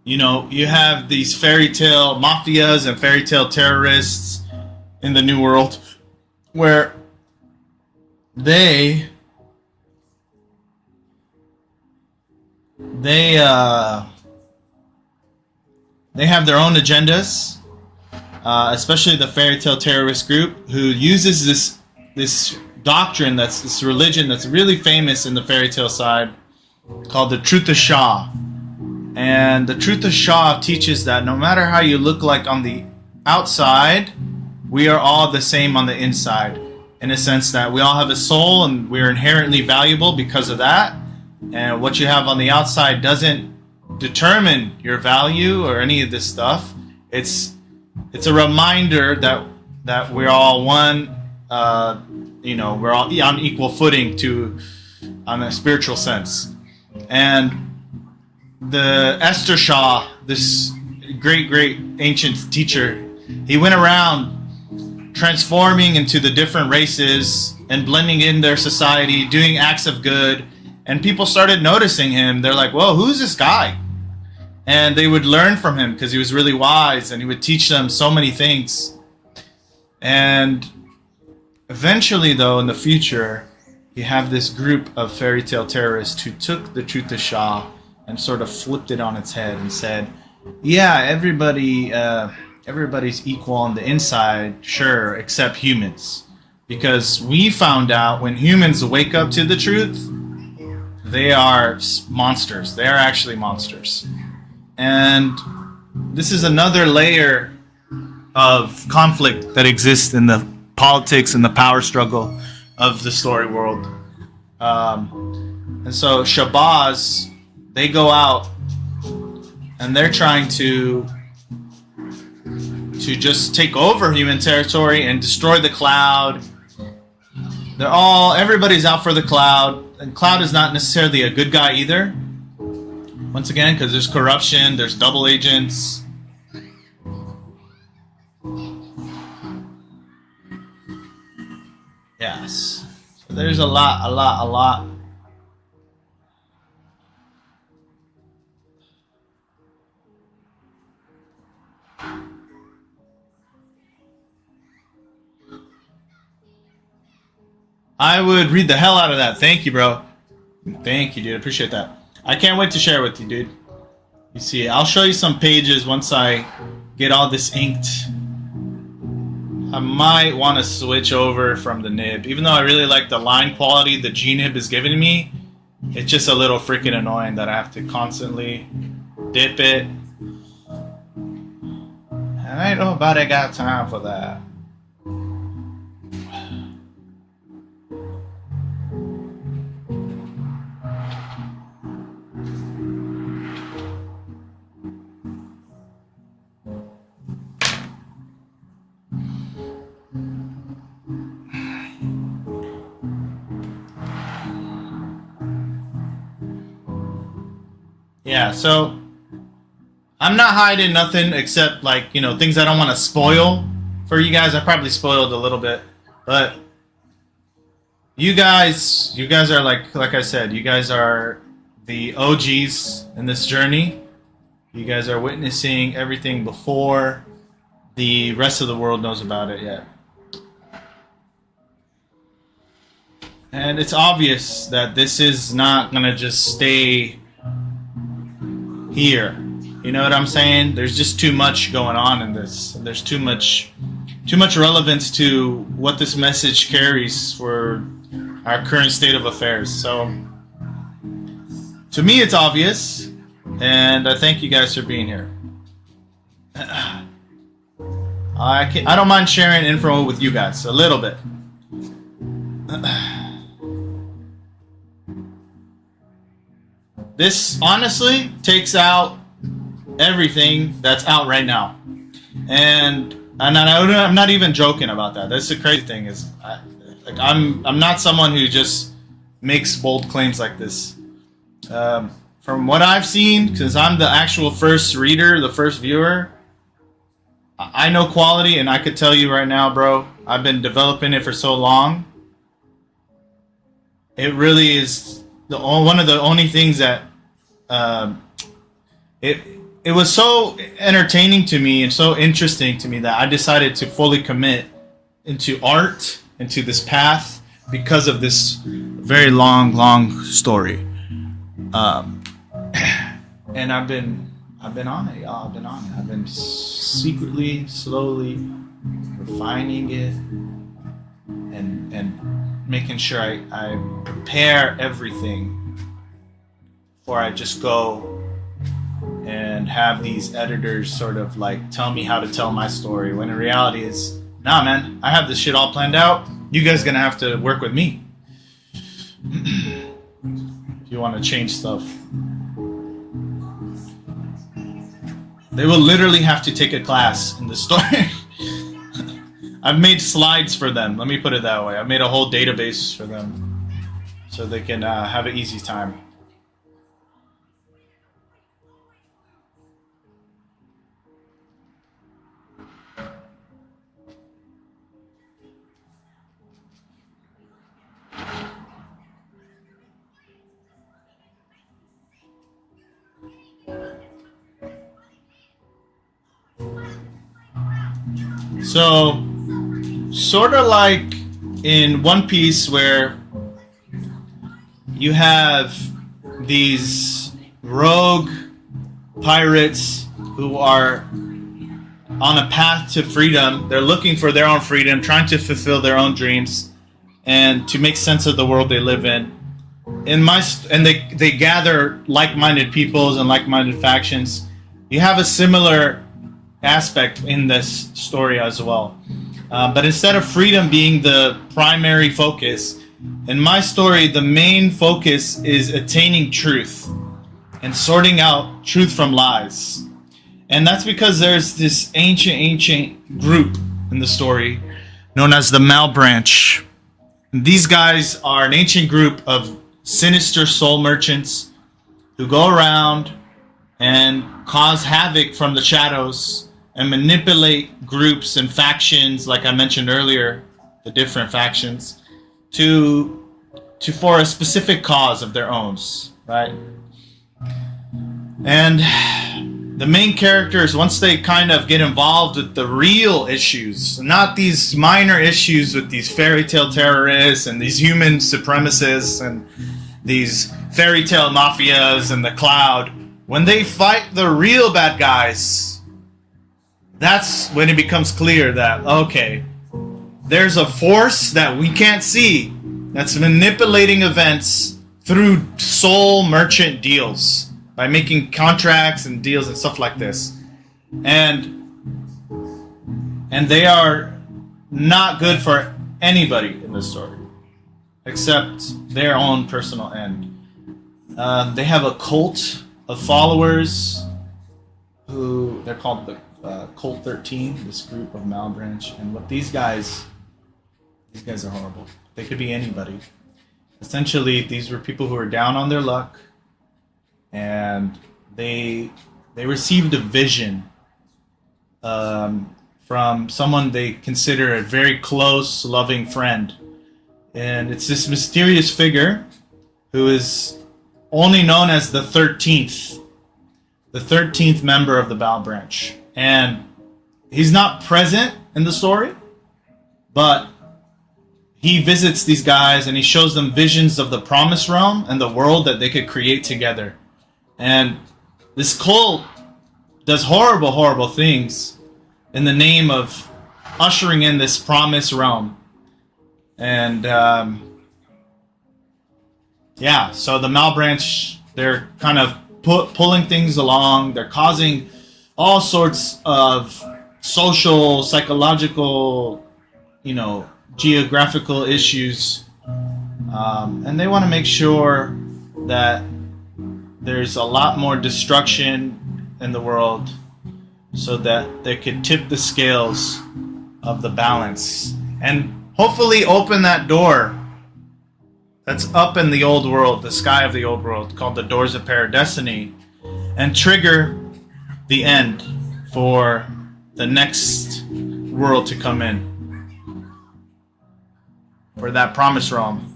you have these fairy tale mafias and fairy tale terrorists in the New World, where they have their own agendas, especially the fairy tale terrorist group, who uses this doctrine, this religion that's really famous in the fairy tale side, called the Truth of Shah. And the Truth of Shah teaches that no matter how you look like on the outside, we are all the same on the inside, in a sense that we all have a soul and we're inherently valuable because of that. And what you have on the outside doesn't determine your value or any of this stuff. It's a reminder that we're all one. We're all on equal footing on a spiritual sense. And the Esther Shah, this great ancient teacher, he went around transforming into the different races and blending in their society, doing acts of good, and people started noticing him. They're like, whoa, who's this guy? And they would learn from him because he was really wise and he would teach them so many things. And eventually, though, in the future, you have this group of fairy tale terrorists who took the Truth of Shah and sort of flipped it on its head and said, Yeah, everybody's equal on the inside, sure, except humans. Because we found out when humans wake up to the truth, they are monsters. They are actually monsters. And this is another layer of conflict that exists in the politics and the power struggle of the story world. And so Shabazz, they go out and they're trying to just take over human territory and destroy the Cloud. Everybody's out for the Cloud, and Cloud is not necessarily a good guy either. Once again, because there's corruption, there's double agents. Yes. So there's a lot. I would read the hell out of that. Thank you, bro. Thank you, dude. Appreciate that. I can't wait to share with you, dude. You see, I'll show you some pages once I get all this inked. I might want to switch over from the nib. Even though I really like the line quality the G-nib is giving me, it's just a little freaking annoying that I have to constantly dip it. And I ain't nobody got time for that. Yeah, so I'm not hiding nothing except like, things I don't want to spoil for you guys. I probably spoiled a little bit, but you guys are like I said, you guys are the OGs in this journey. You guys are witnessing everything before the rest of the world knows about it yet. And it's obvious that this is not going to just stay here. You know what I'm saying? There's just too much going on in this. There's too much relevance to what this message carries for our current state of affairs. So to me it's obvious, and I thank you guys for being here. I don't mind sharing info with you guys a little bit. This honestly takes out everything that's out right now, and I'm not even joking about that. That's the crazy thing is, I'm not someone who just makes bold claims like this. From what I've seen, because I'm the actual first reader, the first viewer, I know quality, and I could tell you right now, bro, I've been developing it for so long. It really is one of the only things that it was so entertaining to me and so interesting to me that I decided to fully commit into art, into this path, because of this very long story. And I've been on it, y'all. I've been on it. I've been secretly, slowly refining it and making sure I prepare everything before I just go and have these editors sort of like tell me how to tell my story, when in reality it's, nah, man, I have this shit all planned out. You guys gonna have to work with me if you want to change stuff. They will literally have to take a class in the story. I've made slides for them. Let me put it that way. I've made a whole database for them so they can have an easy time. So, sort of like in One Piece, where you have these rogue pirates who are on a path to freedom. They're looking for their own freedom, trying to fulfill their own dreams, and to make sense of the world they live in. And they gather like-minded peoples and like-minded factions. You have a similar aspect in this story as well. But instead of freedom being the primary focus, in my story, the main focus is attaining truth and sorting out truth from lies. And that's because there's this ancient group in the story known as the Malbranch. These guys are an ancient group of sinister soul merchants who go around and cause havoc from the shadows and manipulate groups and factions, like I mentioned earlier, the different factions, to for a specific cause of their own, right? And the main characters, once they kind of get involved with the real issues, not these minor issues with these fairy tale terrorists and these human supremacists and these fairy tale mafias and the cloud, when they fight the real bad guys, that's when it becomes clear that, okay, there's a force that we can't see that's manipulating events through soul merchant deals by making contracts and deals and stuff like this. And they are not good for anybody in this story except their own personal end. They have a cult of followers who they're called the Cult 13, this group of Malbranch. And what these guys are horrible. They could be anybody. Essentially, these were people who were down on their luck, and they received a vision from someone they consider a very close, loving friend. And it's this mysterious figure who is only known as the 13th member of the Malbranch. And he's not present in the story, but he visits these guys and he shows them visions of the promised realm and the world that they could create together. And this cult does horrible, horrible things in the name of ushering in this promised realm. And so the Malbranch, they're kind of pulling things along. They're causing all sorts of social, psychological, geographical issues. And they want to make sure that there's a lot more destruction in the world so that they could tip the scales of the balance and hopefully open that door that's up in the old world, the sky of the old world, called the Doors of Paradestiny, and trigger the end for the next world to come in, for that promised realm.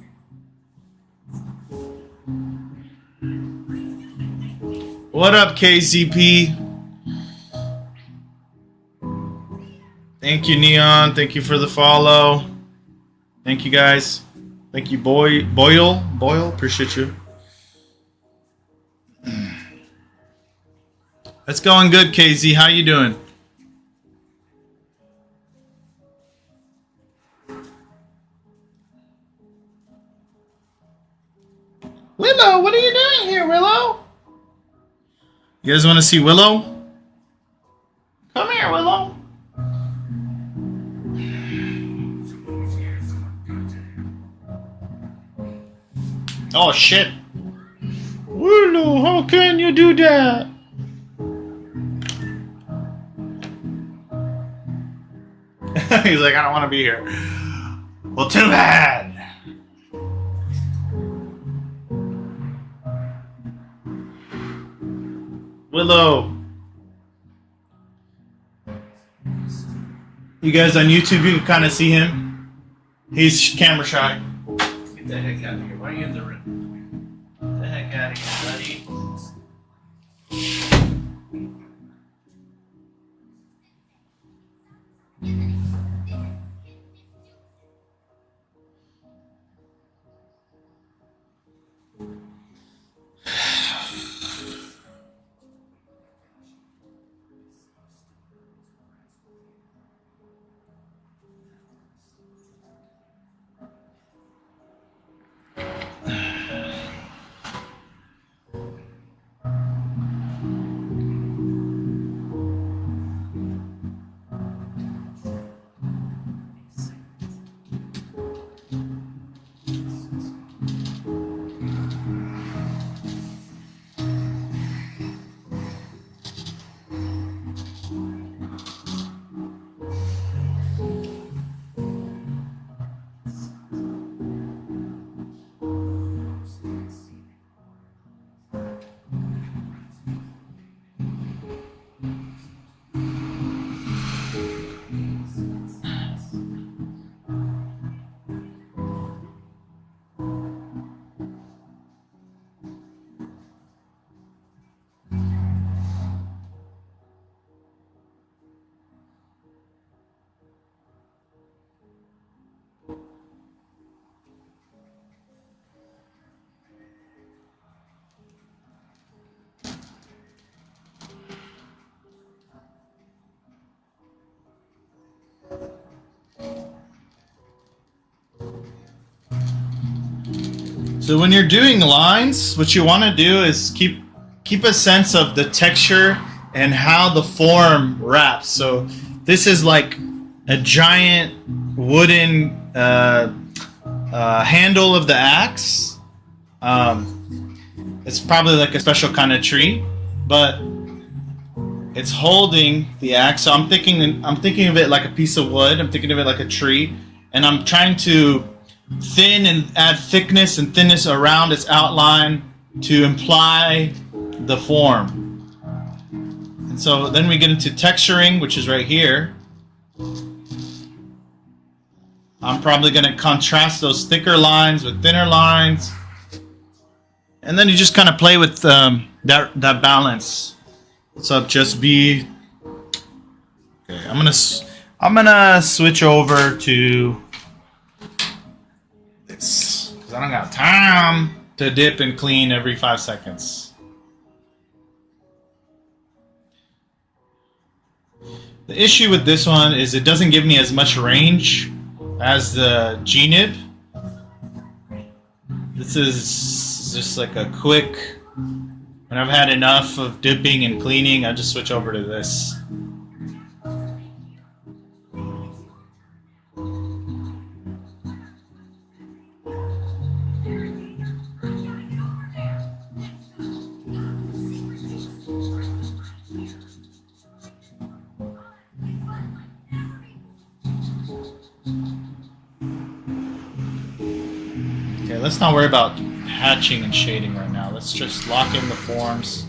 What up, KZP? Thank you, Neon. Thank you for the follow. Thank you, guys. Thank you, Boyle. Appreciate you. It's going good, KZ. How you doing? Willow, what are you doing here, Willow? You guys want to see Willow? Come here, Willow. Oh, shit. Willow, how can you do that? He's like, I don't want to be here. Well, too bad. Willow. You guys on YouTube, you can kind of see him. He's camera shy. Get the heck out of here. Why are you in the room? Get the heck out of here, buddy. So when you're doing lines, what you want to do is keep a sense of the texture and how the form wraps. So this is like a giant wooden handle of the axe. It's probably like a special kind of tree, but it's holding the axe. So I'm thinking of it like a piece of wood. I'm thinking of it like a tree, and I'm trying to thin and add thickness and thinness around its outline to imply the form. And so then we get into texturing, which is right here. I'm probably going to contrast those thicker lines with thinner lines, and then you just kind of play with that balance. What's up, Just Be? Okay, I'm gonna switch over to this because I don't got time to dip and clean every 5 seconds. The issue with this one is it doesn't give me as much range as the G-nib. This is just like a quick, when I've had enough of dipping and cleaning, I just switch over to this. Okay, let's not worry about hatching and shading right now. Let's just lock in the forms.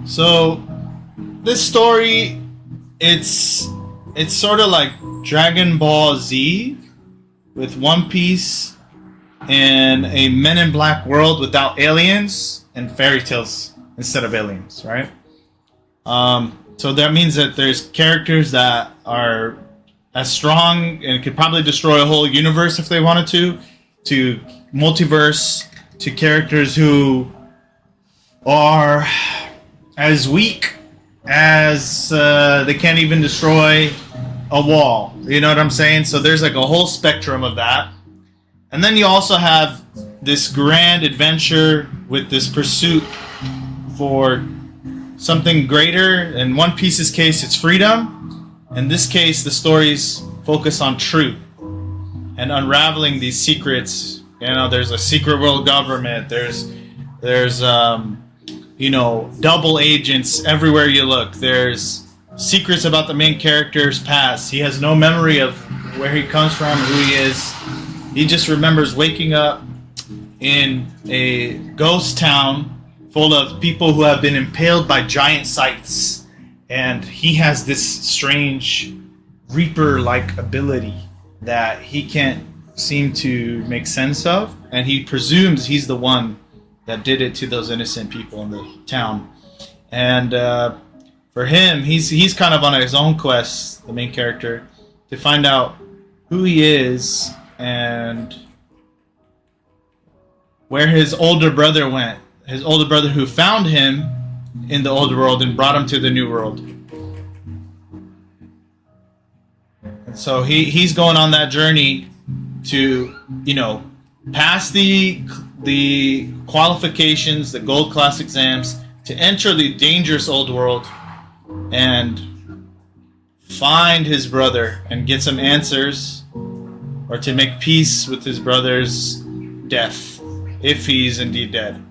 So this story, it's sort of like Dragon Ball Z with One Piece and a Men in Black world without aliens and fairy tales instead of aliens, right? So that means that there's characters that are as strong and could probably destroy a whole universe if they wanted to multiverse, to characters who are as weak as they can't even destroy a wall. You know what I'm saying? So there's like a whole spectrum of that. And then you also have this grand adventure with this pursuit for something greater. In One Piece's case, it's freedom. In this case, the stories focus on truth. and unraveling these secrets. You know, there's a secret world government. There's you know, double agents everywhere you look. There's secrets about the main character's past. He has no memory of where he comes from, who he is. He just remembers waking up in a ghost town full of people who have been impaled by giant scythes. And he has this strange Reaper-like ability that he can't seem to make sense of. And he presumes he's the one that did it to those innocent people in the town. And for him, he's kind of on his own quest, the main character, to find out who he is and where his older brother went. His older brother who found him in the old world and brought him to the new world. And so he's going on that journey to, you know, pass the qualifications, the gold class exams, to enter the dangerous old world and find his brother and get some answers, or to make peace with his brother's death, if he's indeed dead.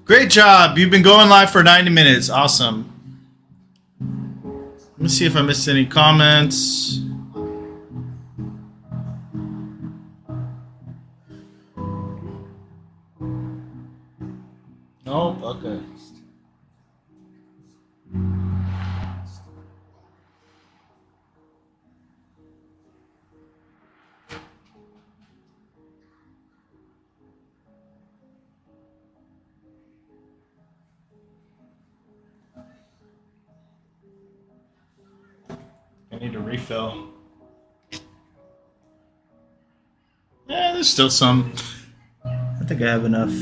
Great job. You've been going live for 90 minutes. Awesome. Let me see if I missed any comments. Nope. Okay. I need a refill. Yeah, there's still some. I think I have enough.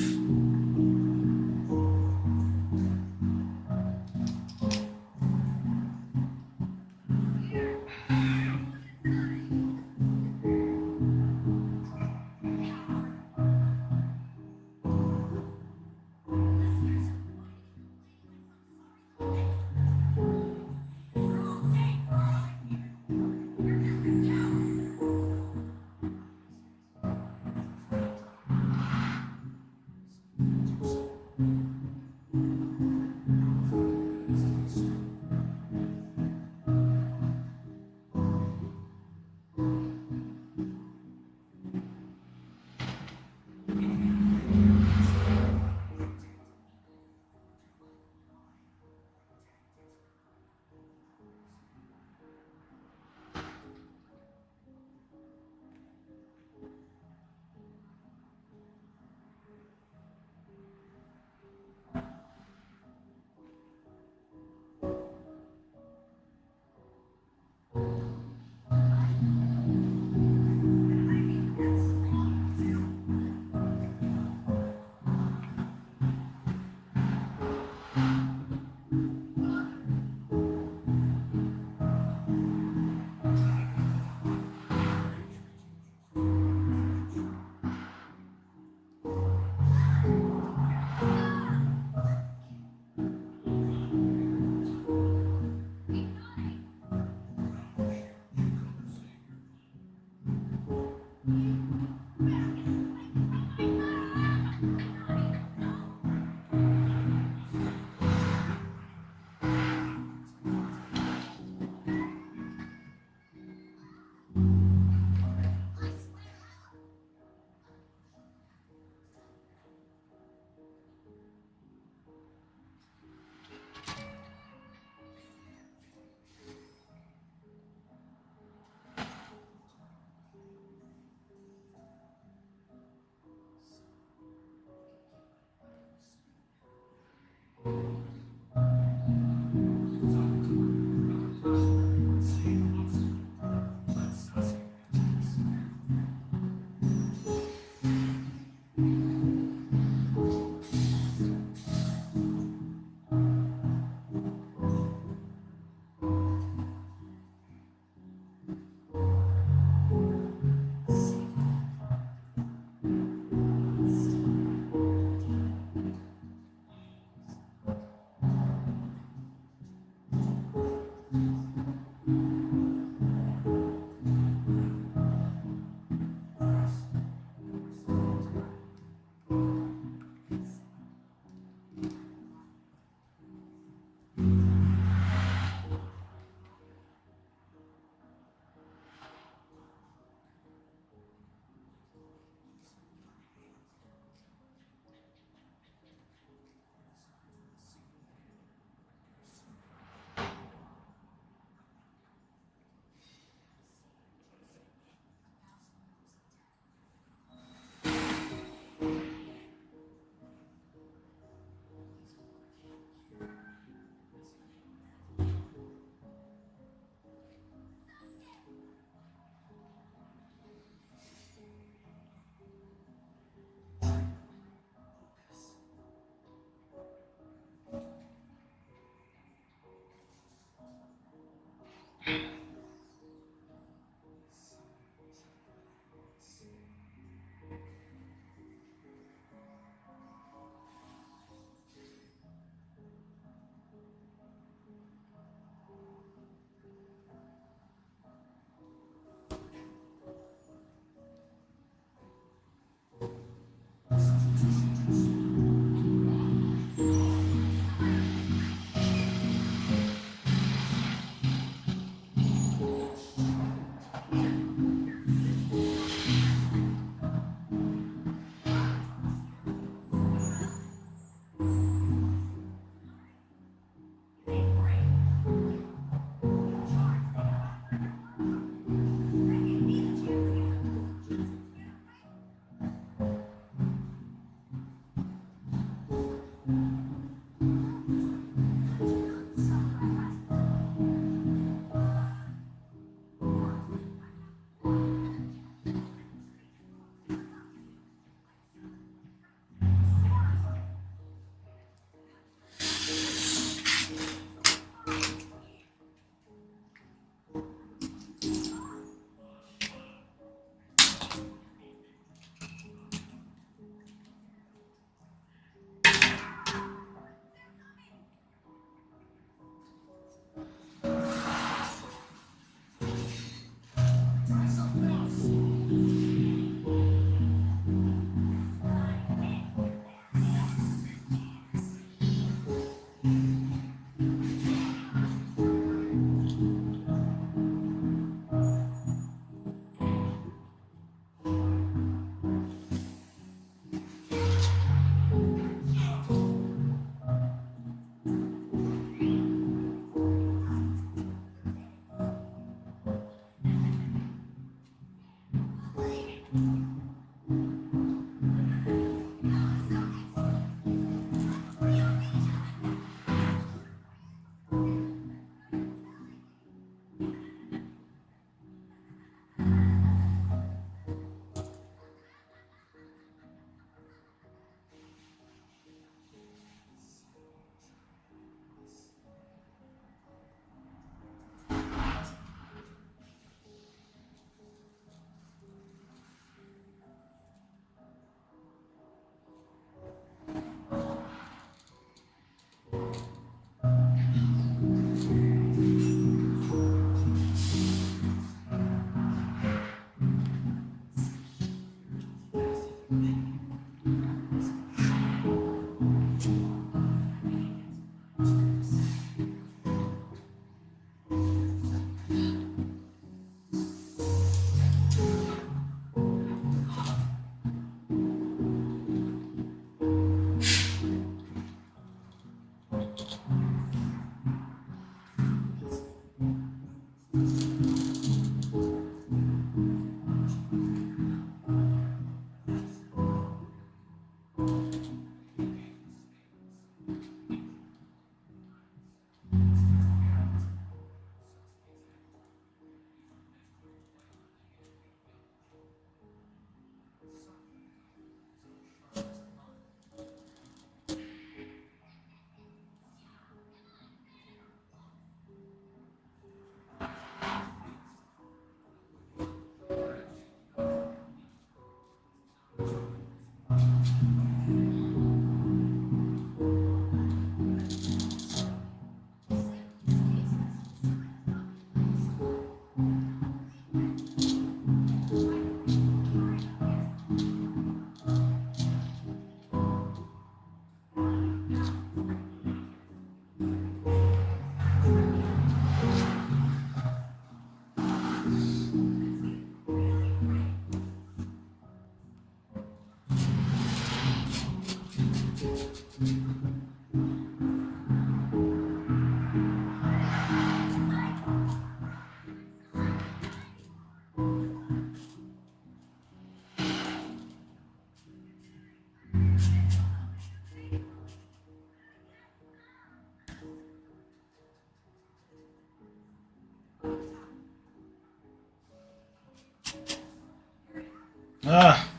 Ah.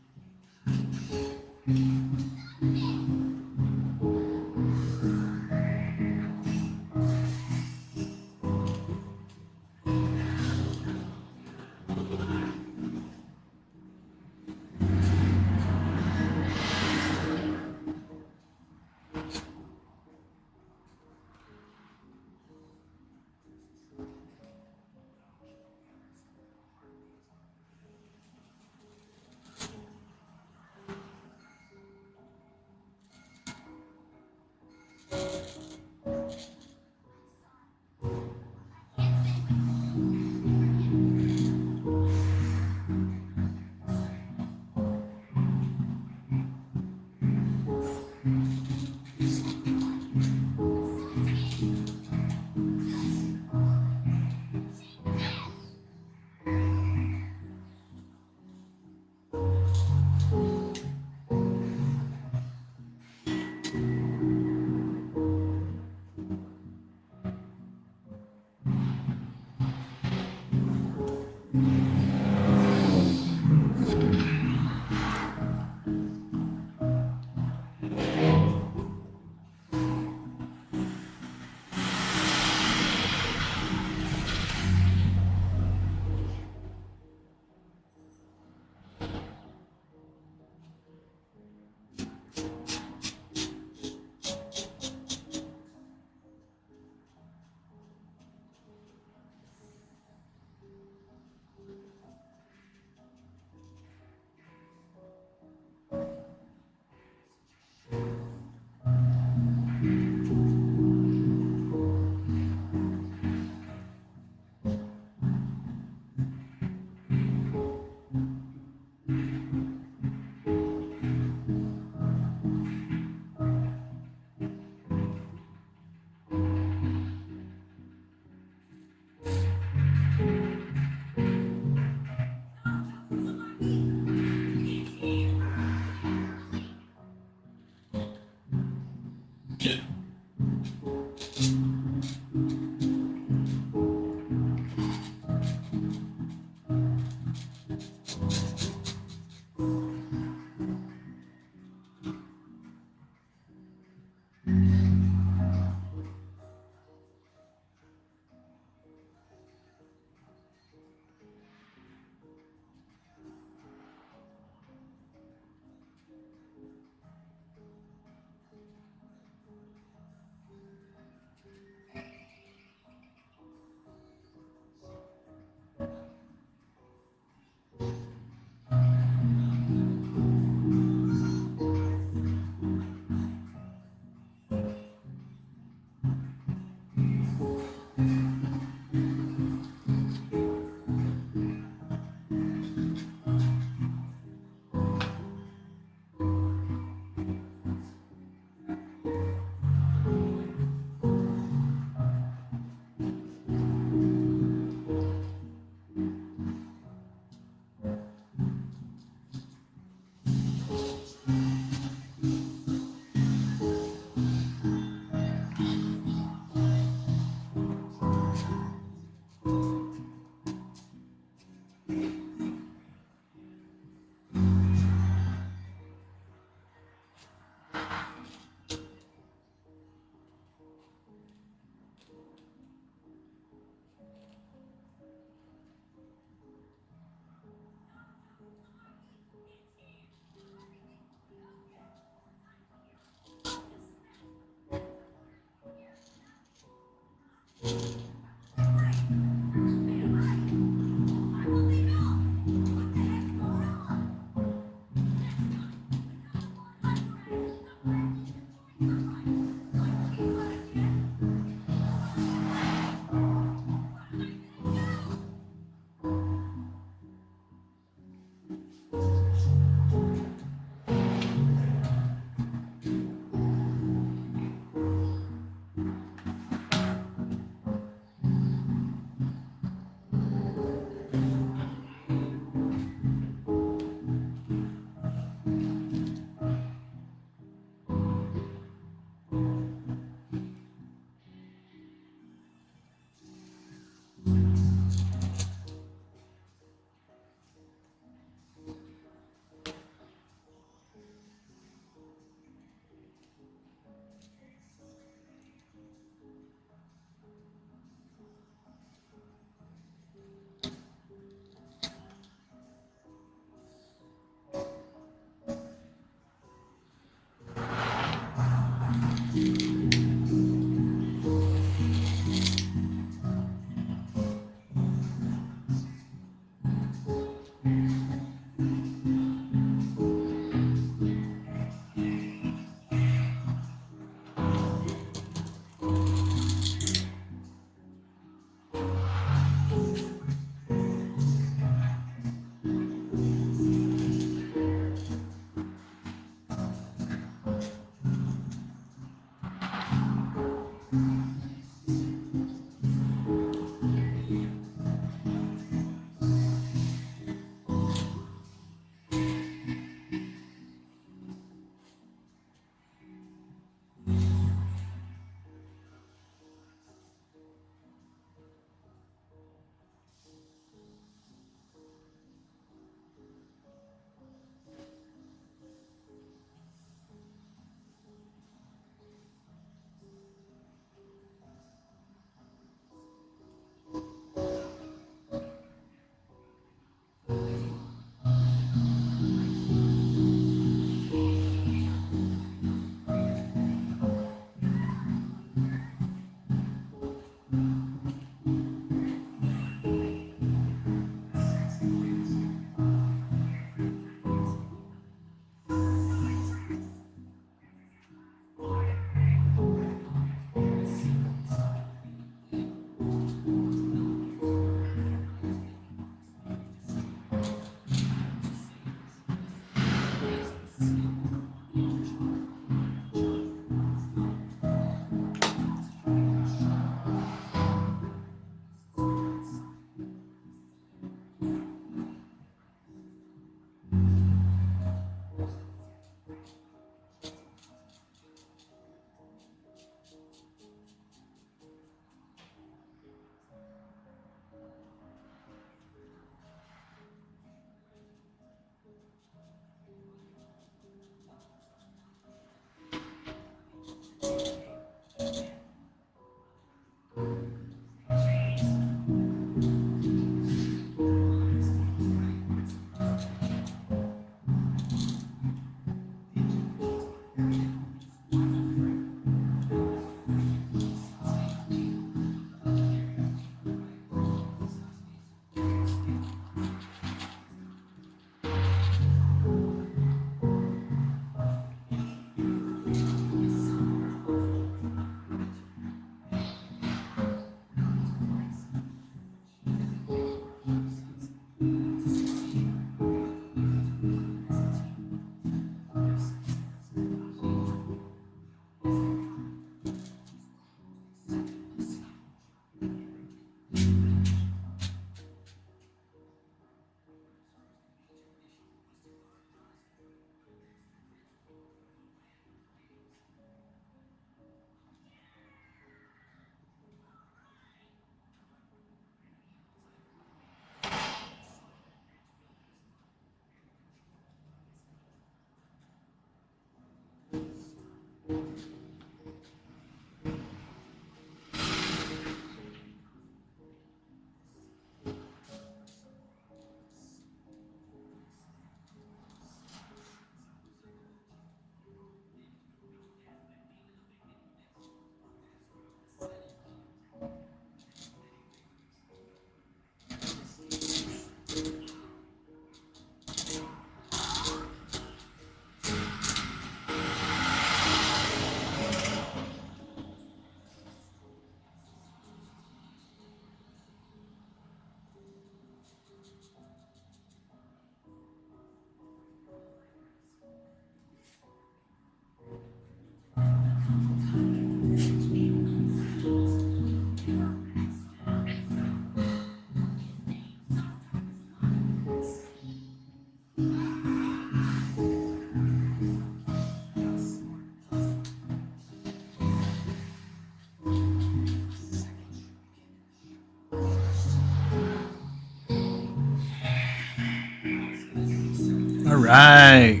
All right.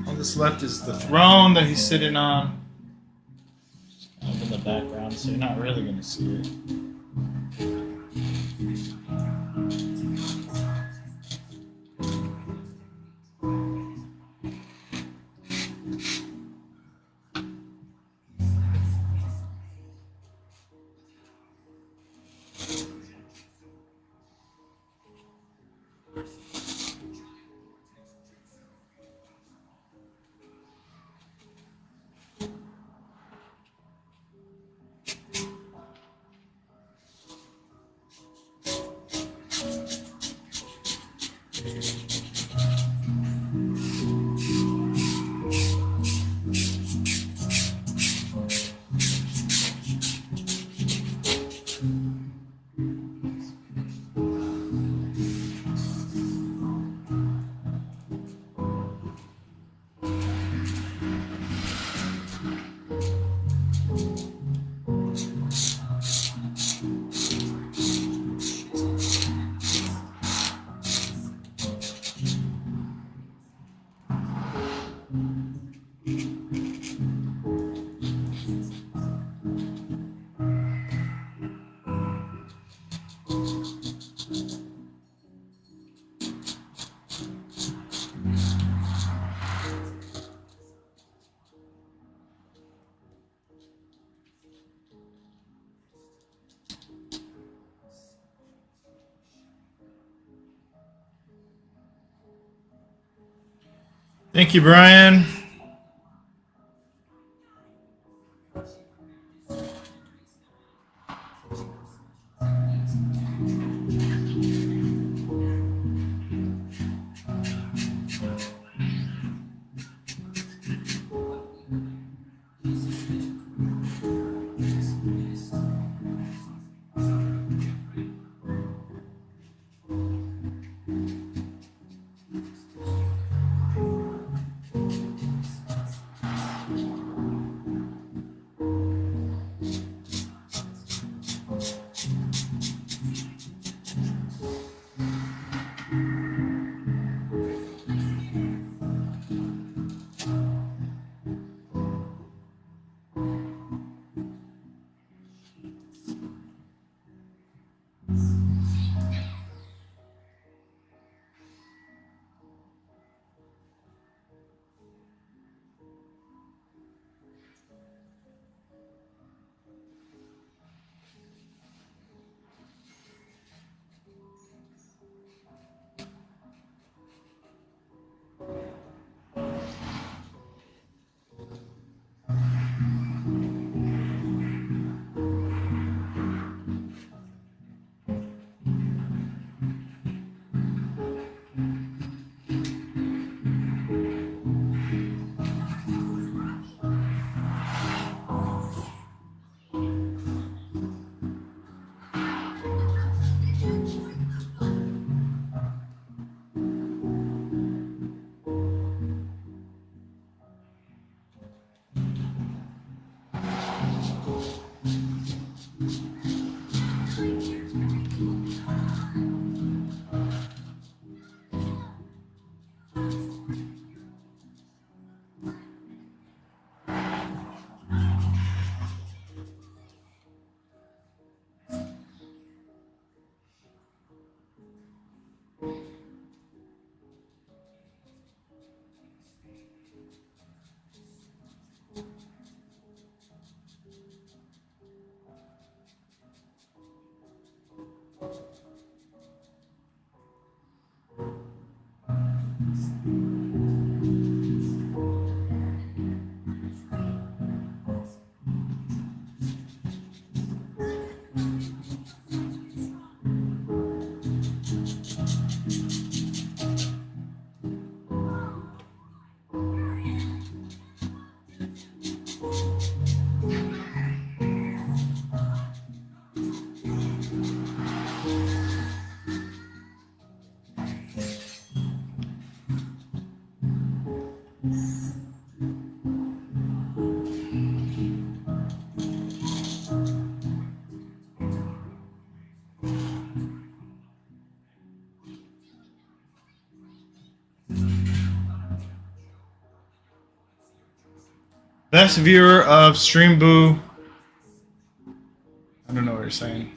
On this left is the throne that he's sitting on. Kind of in the background, so you're not really going to see it. Thank you, Brian. Best viewer of Stream Boo. I don't know what you're saying.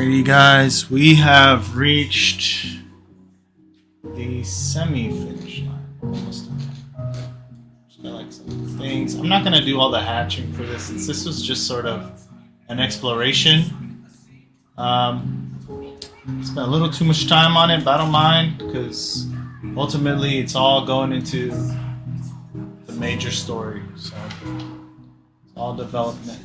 Alrighty, guys, we have reached the semi-finish line. Almost done. Just got like some things. I'm not gonna do all the hatching for this, since this was just sort of an exploration. Spent a little too much time on it, but I don't mind, because ultimately it's all going into the major story. So it's all development.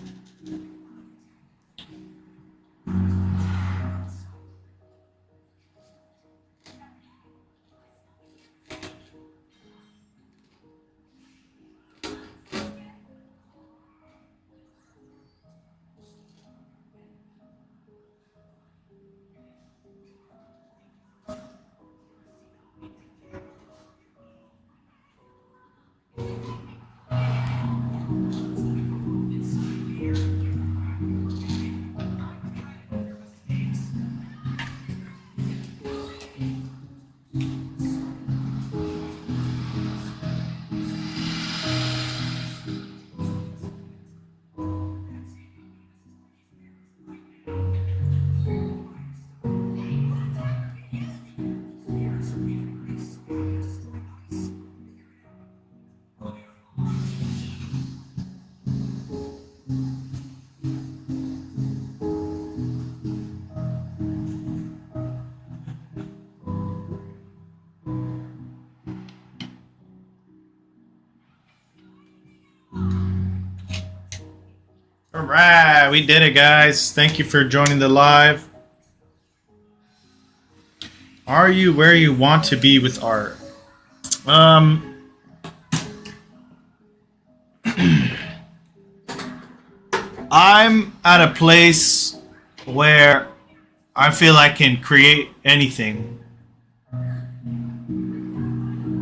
Alright, we did it, guys. Thank you for joining the live. Are you where you want to be with art? I'm at a place where I feel I can create anything.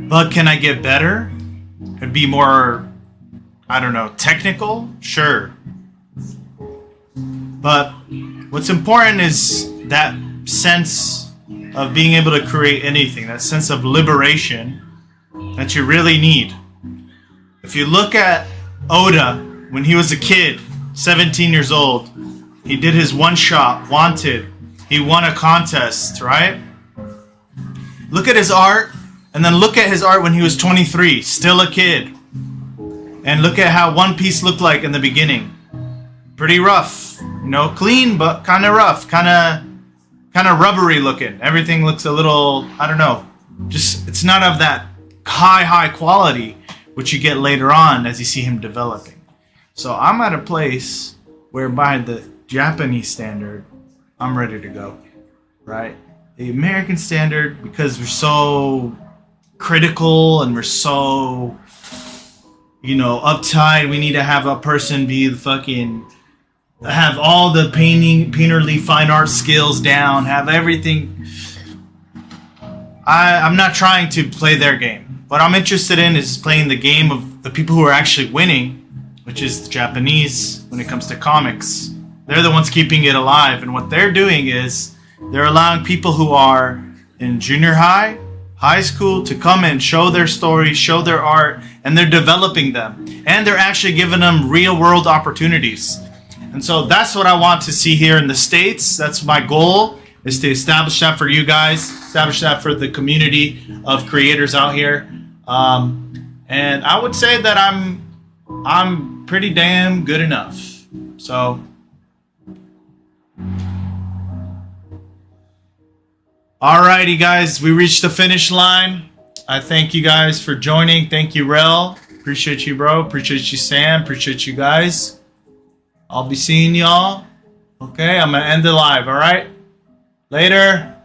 But can I get better? And be more, I don't know, technical? Sure. But what's important is that sense of being able to create anything, that sense of liberation that you really need. If you look at Oda, when he was a kid, 17 years old, he did his one shot, Wanted. He won a contest, right? Look at his art, and then look at his art when he was 23, still a kid. And look at how One Piece looked like in the beginning. Pretty rough. You know, clean, but kind of rough, kind of rubbery looking. Everything looks a little, I don't know, just it's not of that high quality, which you get later on as you see him developing. So I'm at a place where by the Japanese standard, I'm ready to go, right? The American standard, because we're so critical and we're so, you know, uptight, we need to have a person be the fucking, have all the painterly fine art skills down, have everything. I'm not trying to play their game. What I'm interested in is playing the game of the people who are actually winning, which is the Japanese when it comes to comics. They're the ones keeping it alive, and what they're doing is they're allowing people who are in junior high, high school to come and show their stories, show their art, and they're developing them. And they're actually giving them real world opportunities. And so that's what I want to see here in the States. That's my goal, is to establish that for you guys, establish that for the community of creators out here. And I would say that I'm pretty damn good enough. So, alrighty, guys, we reached the finish line. I thank you guys for joining. Thank you, Rel. Appreciate you, bro. Appreciate you, Sam. Appreciate you guys. I'll be seeing y'all. Okay, I'm gonna end the live, alright? Later.